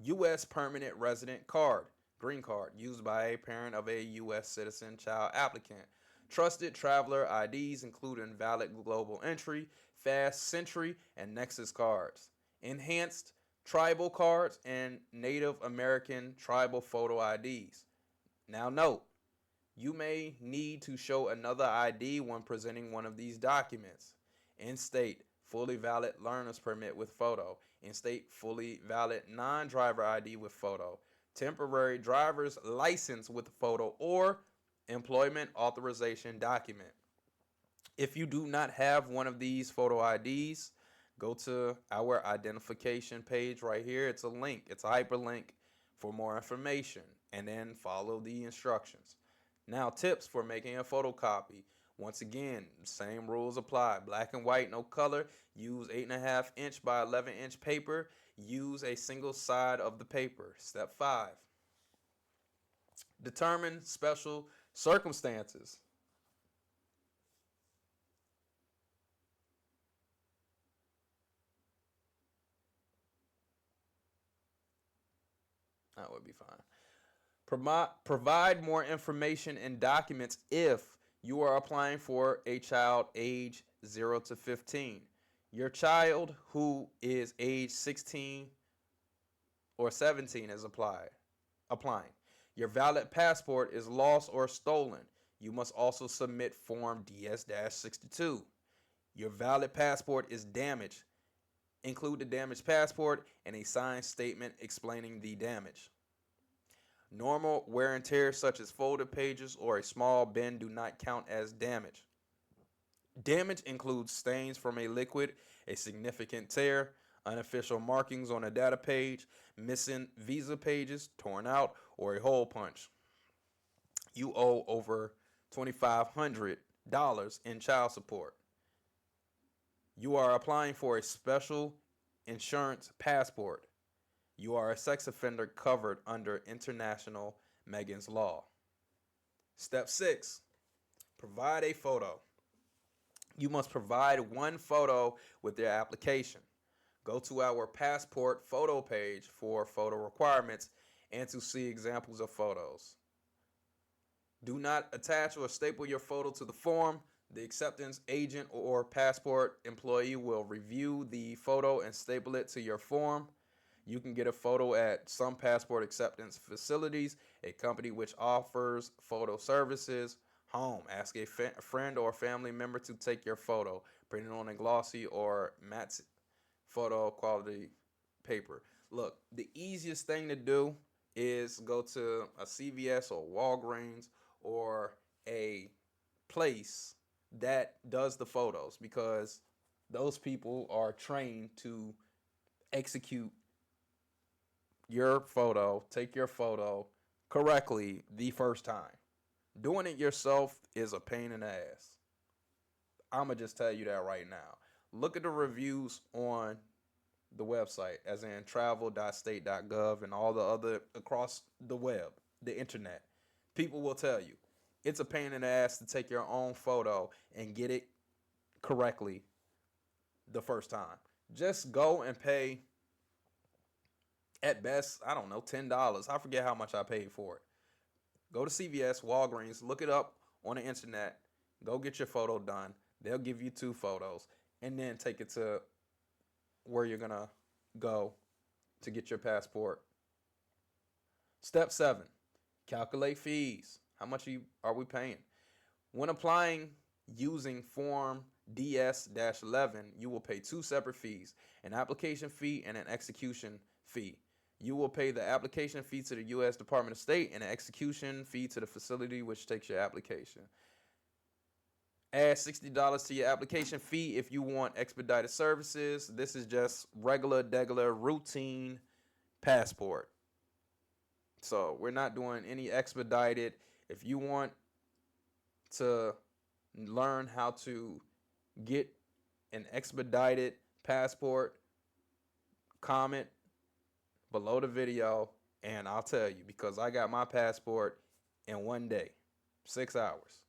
U.S. permanent resident card, green card, used by a parent of a U.S. citizen child applicant, trusted traveler IDs, including valid global entry, fast century, and nexus cards, enhanced tribal cards, and Native American tribal photo IDs. Now, note, you may need to show another ID when presenting one of these documents. In state, fully valid learner's permit with photo. In state, fully valid non-driver ID with photo. Temporary driver's license with photo or employment authorization document. If you do not have one of these photo IDs, go to our identification page right here. It's a link, it's a hyperlink for more information, and then follow the instructions. Now, tips for making a photocopy. Once again, same rules apply. Black and white, no color. Use 8.5 inch by 11 inch paper. Use a single side of the paper. Step 5. Determine special circumstances. That would be fine. Provide more information and documents if you are applying for a child age 0 to 15. Your child who is age 16 or 17 is applying. Your valid passport is lost or stolen. You must also submit Form DS-62. Your valid passport is damaged. Include the damaged passport and a signed statement explaining the damage. Normal wear and tear, such as folded pages or a small bend, do not count as damage. Damage includes stains from a liquid, a significant tear, unofficial markings on a data page, missing visa pages, torn out, or a hole punch. You owe over $2,500 in child support. You are applying for a special insurance passport. You are a sex offender covered under international Megan's Law. Step 6. Provide a photo. You must provide one photo with your application. Go to our passport photo page for photo requirements and to see examples of photos. Do not attach or staple your photo to the form. The acceptance agent or passport employee will review the photo and staple it to your form. You can get a photo at some passport acceptance facilities, a company which offers photo services. Home, ask a friend or family member to take your photo. Print it on a glossy or matte photo quality paper. Look, the easiest thing to do is go to a CVS or Walgreens or a place that does the photos, because those people are trained to execute your photo, take your photo correctly the first time. Doing it yourself is a pain in the ass. I'm going to just tell you that right now. Look at the reviews on the website, as in travel.state.gov and all the other across the web, the internet. People will tell you it's a pain in the ass to take your own photo and get it correctly the first time. Just go and pay, at best, I don't know, $10. I forget how much I paid for it. Go to CVS, Walgreens, look it up on the internet, go get your photo done. They'll give you 2 photos, and then take it to where you're going to go to get your passport. Step 7, calculate fees. How much are we paying? When applying using Form DS-11, you will pay two separate fees, an application fee and an execution fee. You will pay the application fee to the U.S. Department of State and an execution fee to the facility which takes your application. Add $60 to your application fee if you want expedited services. This is just regular routine passport. So we're not doing any expedited. If you want to learn how to get an expedited passport, comment below the video and I'll tell you, because I got my passport in 1 day, 6 hours.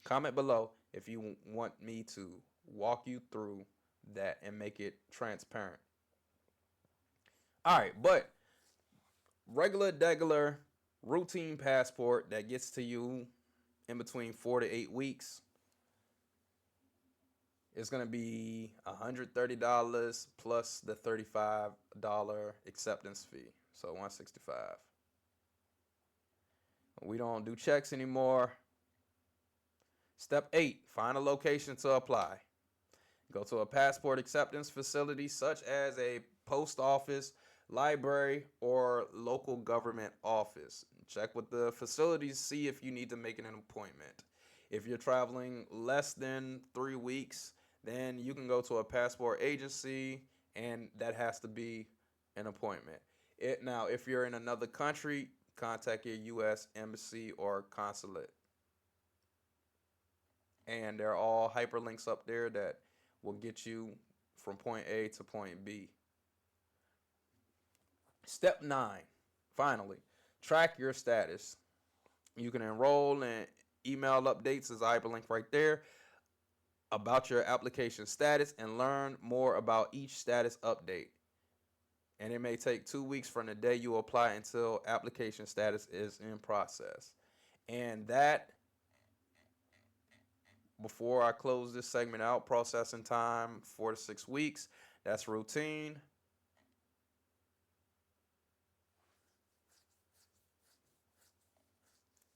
Comment below if you want me to walk you through that and make it transparent. All right, but regular routine passport that gets to you in between 4 to 8 weeks is going to be $130 plus the $35 acceptance fee. So $165. We don't do checks anymore. Step 8, find a location to apply. Go to a passport acceptance facility such as a post office, library, or local government office. Check with the facilities, see if you need to make an appointment. If you're traveling less than 3 weeks, then you can go to a passport agency and that has to be an appointment. Now, if you're in another country, contact your U.S. embassy or consulate. And there are all hyperlinks up there that will get you from point A to point B. Step 9, finally, track your status. You can enroll in email updates, as I hyperlink right there, about your application status and learn more about each status update. And it may take 2 weeks from the day you apply until application status is in process. And that, before I close this segment out, processing time 4 to 6 weeks. That's routine.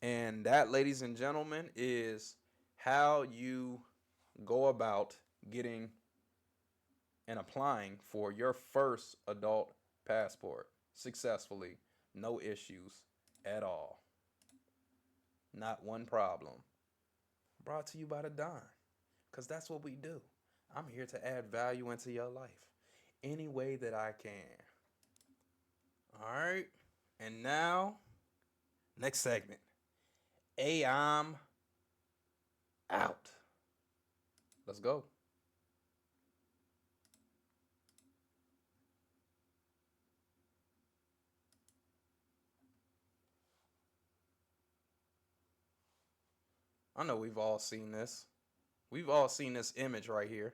And that, ladies and gentlemen, is how you go about getting and applying for your first adult passport successfully. No issues at all. Not one problem. Brought to you by the Don, because that's what we do. I'm here to add value into your life any way that I can. All right. And now, next segment. I'm out. Let's go. I know we've all seen this. We've all seen this image right here.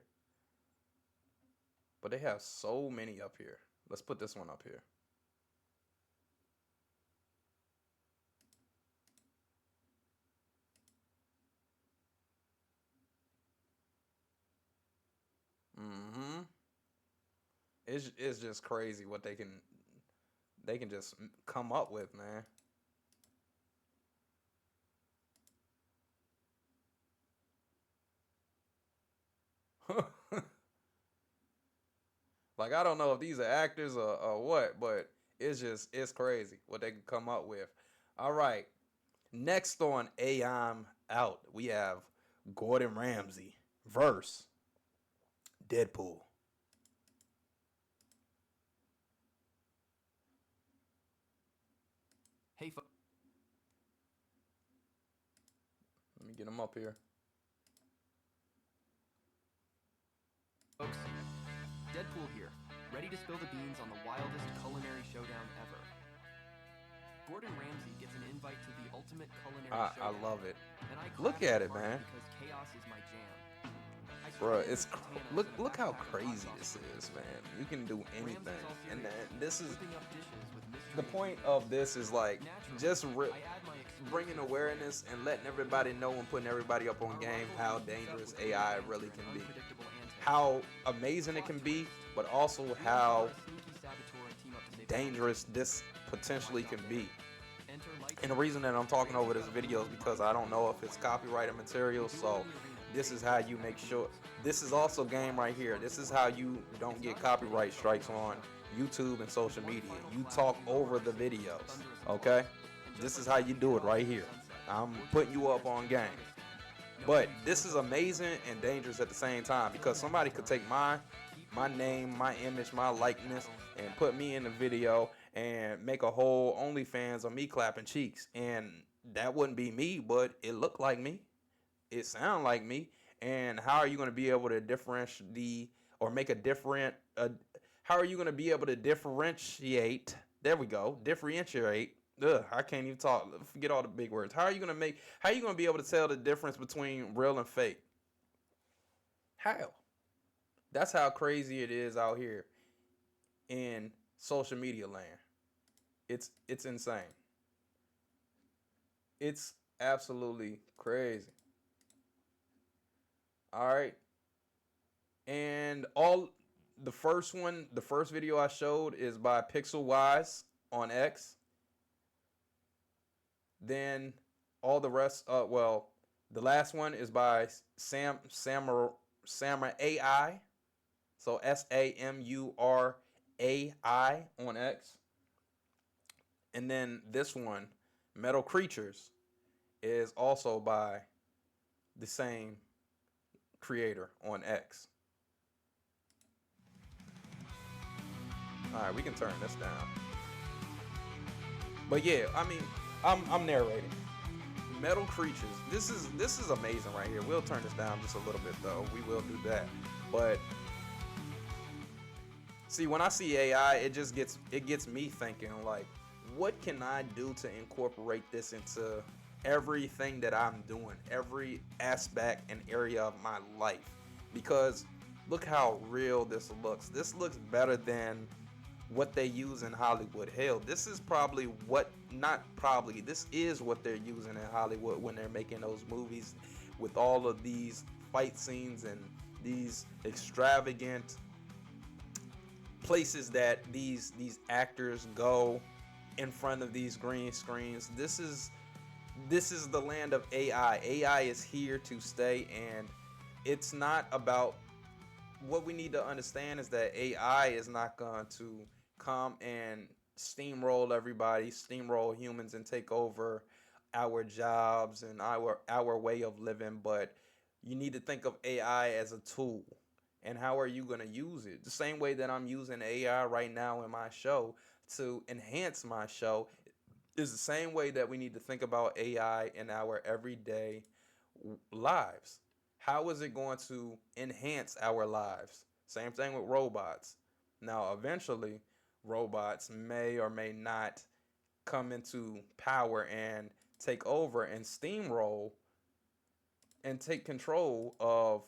But they have so many up here. Let's put this one up here. Mm-hmm. It's just crazy what they can just come up with, man. Like, I don't know if these are actors or what, but it's crazy what they can come up with. All right. Next on I'm Out, we have Gordon Ramsay versus Deadpool. Hey, Let me get him up here. folks. Deadpool here, ready to spill the beans on the wildest culinary showdown ever. Gordon Ramsay gets an invite to the ultimate culinary I showdown. love it. And I Look at it, clap man. because chaos is my jam. Bro, look how crazy this is, man. You can do anything, and this is the point of this is like just bringing awareness and letting everybody know and putting everybody up on game how dangerous AI really can be, how amazing it can be, but also how dangerous this potentially can be. And the reason that I'm talking over this video is because I don't know if it's copyrighted material, so this is how you make sure. This is also game right here. This is how you don't get copyright strikes on YouTube and social media. You talk over the videos, okay? This is how you do it right here. I'm putting you up on game. But this is amazing and dangerous at the same time, because somebody could take my name, my image, my likeness, and put me in the video and make a whole OnlyFans of me clapping cheeks. And that wouldn't be me, but it looked like me. It sounded like me. And how are you going to be able to differentiate or make a different, how are you going to be able to differentiate? There we go. Differentiate. I can't even talk. Forget all the big words. How are you going to be able to tell the difference between real and fake? How? That's how crazy it is out here in social media land. It's insane. It's absolutely crazy. All right. And the first video I showed is by Pixelwise on X. Then all the rest, the last one is by Samura AI. So SAMURAI on X. And then this one, Metal Creatures, is also by the same creator on X. All right, we can turn this down. But yeah, I mean, I'm narrating. Metal Creatures. This is amazing right here. We'll turn this down just a little bit though. We will do that. But see, when I see AI, it gets me thinking, like, what can I do to incorporate this into everything that I'm doing, every aspect and area of my life? Because look how real this looks. This looks better than what they use in Hollywood. Hell, this is this is what they're using in Hollywood when they're making those movies with all of these fight scenes and these extravagant places that these actors go in front of these green screens. This is the land of AI. AI is here to stay, and it's not about, what we need to understand is that AI is not going to come and steamroll everybody, steamroll humans, and take over our jobs and our way of living. But you need to think of AI as a tool. And how are you going to use it? The same way that I'm using AI right now in my show to enhance my show is the same way that we need to think about AI in our everyday lives. How is it going to enhance our lives? Same thing with robots. Now, eventually, robots may or may not come into power and take over and steamroll and take control of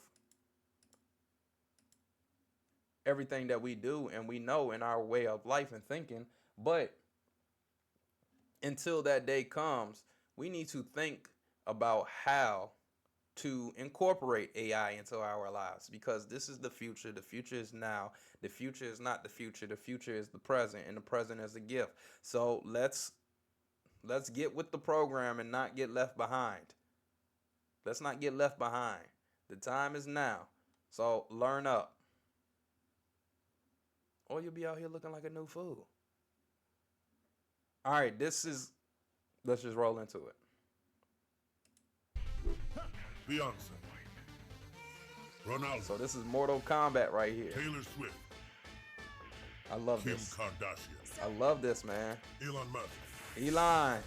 everything that we do and we know in our way of life and thinking. But until that day comes, we need to think about how to incorporate AI into our lives, because this is the future. The future is now. The future is not the future. The future is the present, and the present is a gift. So let's get with the program and not get left behind. Let's not get left behind. The time is now. So learn up, or you'll be out here looking like a new fool. All right, let's just roll into it. Beyonce, Ronaldo. So this is Mortal Kombat right here. Taylor Swift. I love Kim this. Kardashian. I love this, man. Elon Musk. Elon.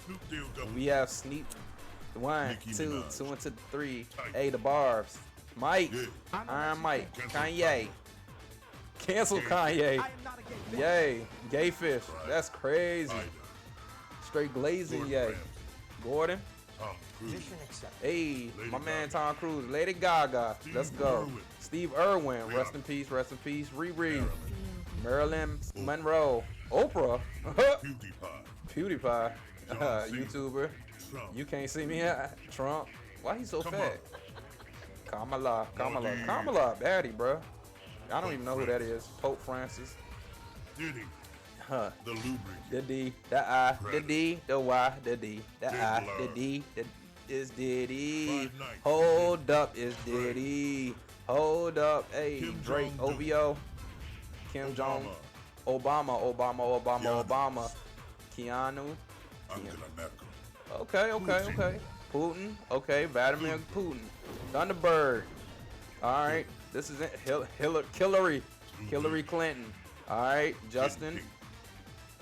Snoop D.O.W. We have Sneak. One, Nicki two, Minaj. 2 into 3. Tight. Hey, the Barbs. Mike. Yeah. Iron Mike. Cancel Kanye. Cancel Kanye. Yay. Gay fish. That's crazy. Biden. Straight glazing, Gordon yay. Ramsay. Gordon. Tom Cruise. Hey, Lady my man Gaga. Tom Cruise. Lady Gaga. Steve Let's go. Irwin. Steve Irwin. Rihanna. Rest in peace. Rest in peace. Riri. Marilyn. Marilyn Monroe. Oprah. PewDiePie. PewDiePie. John Cena. YouTuber. Trump. You can't see me at Trump. Why he so Come fat? Kamala. Lordy. Kamala, baddie, bro. I don't even know who that is. Pope Francis. Diddy. The lubricant. The D, the I, the D, the Y, the D, the I, the D, the is Diddy. Hold up, is Diddy. Hold up, hey, Kim Drake, Jong-un. OVO, Kim Jong, Obama, Keanu. Angela Merkel. Okay. Putin, okay, Vladimir Putin. Thunderbird. All right, this is it. Hillary Clinton. All right, Justin.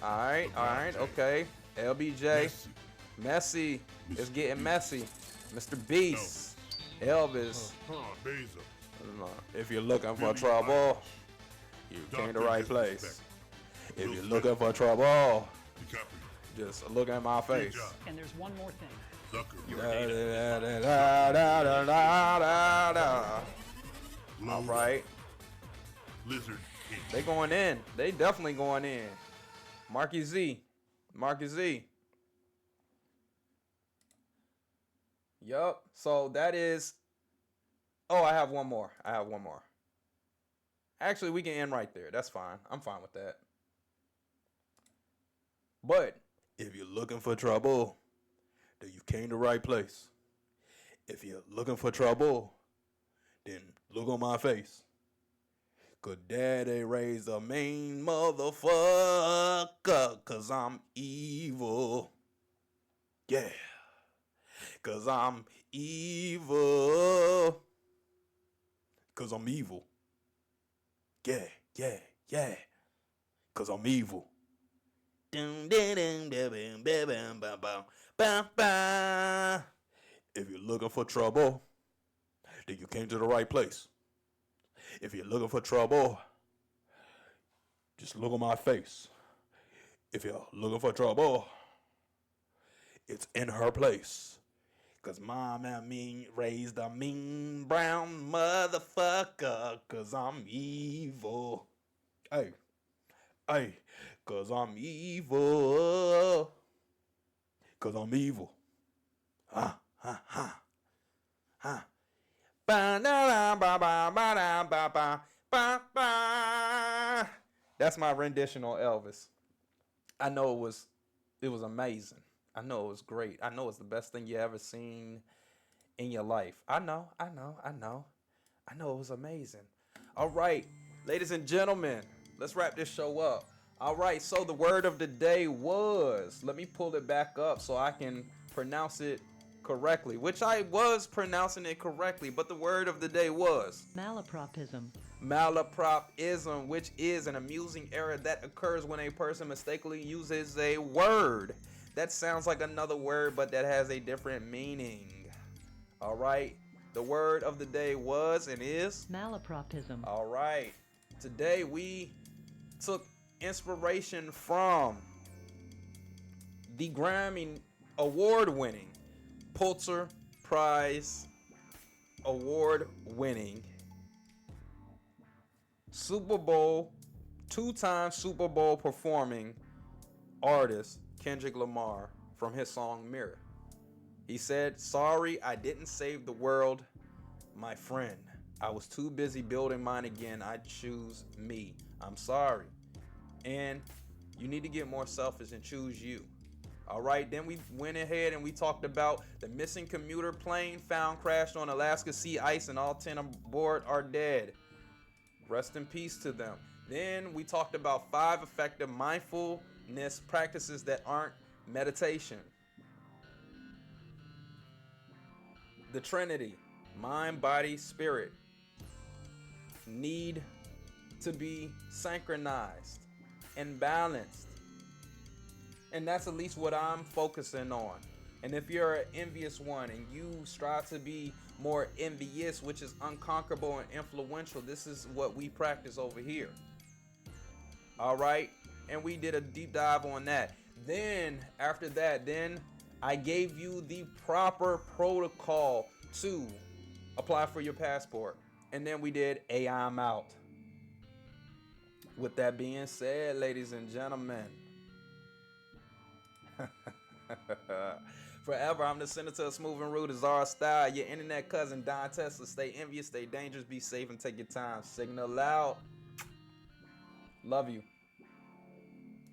All right, okay. LBJ. Messi. It's getting messy. Mr. Beast. Elvis. Bezos. If you're looking for trouble, you came to the right place. If you're looking for trouble, DiCaprio. just look at my face. And there's one more thing. All right. Lizard King. They going in. They definitely going in. Marky Z. Yup. So that is. Oh, I have one more. Actually, we can end right there. That's fine. I'm fine with that. But if you're looking for trouble, then you came to the right place. If you're looking for trouble, then look on my face. 'Cause daddy raised a mean motherfucker. 'Cause I'm evil. Yeah. 'Cause I'm evil. 'Cause I'm evil. Yeah. 'Cause I'm evil. If you're looking for trouble, then you came to the right place. If you're looking for trouble, just look on my face. If you're looking for trouble, it's in her place. 'Cause mom and me raised a mean brown motherfucker. 'Cause I'm evil. Hey. 'Cause I'm evil. 'Cause I'm evil. Ha. That's my rendition on Elvis. I know it was amazing. I know it was great. I know it's the best thing you ever seen in your life. I know it was amazing. All right, ladies and gentlemen, let's wrap this show up. All right, so the word of the day was, let me pull it back up so I can pronounce it correctly, which I was pronouncing it correctly, but the word of the day was Malapropism. Malapropism, which is an amusing error that occurs when a person mistakenly uses a word that sounds like another word, but that has a different meaning. All right, the word of the day was and is Malapropism. All right, today we took inspiration from the Grammy award-winning, Pulitzer Prize award-winning, two-time Super Bowl performing artist Kendrick Lamar from his song Mirror. He said, "Sorry, I didn't save the world, my friend. I was too busy building mine again. I choose me. I'm sorry." And you need to get more selfish and choose you. All right, then we went ahead and we talked about the missing commuter plane found crashed on Alaska sea ice and all 10 aboard are dead. Rest in peace to them. Then we talked about 5 effective mindfulness practices that aren't meditation. The Trinity, mind, body, spirit, need to be synchronized and balanced. And that's at least what I'm focusing on. And if you're an envious one and you strive to be more envious, which is unconquerable and influential, this is what we practice over here. All right, and we did a deep dive on that. Then after that, I gave you the proper protocol to apply for your passport. And then we did I'm out. With that being said, ladies and gentlemen, forever, I'm the senator of smooth and rude as our style. Your internet cousin Don Tesla. Stay envious, stay dangerous, be safe, and take your time. Signal out. Love you.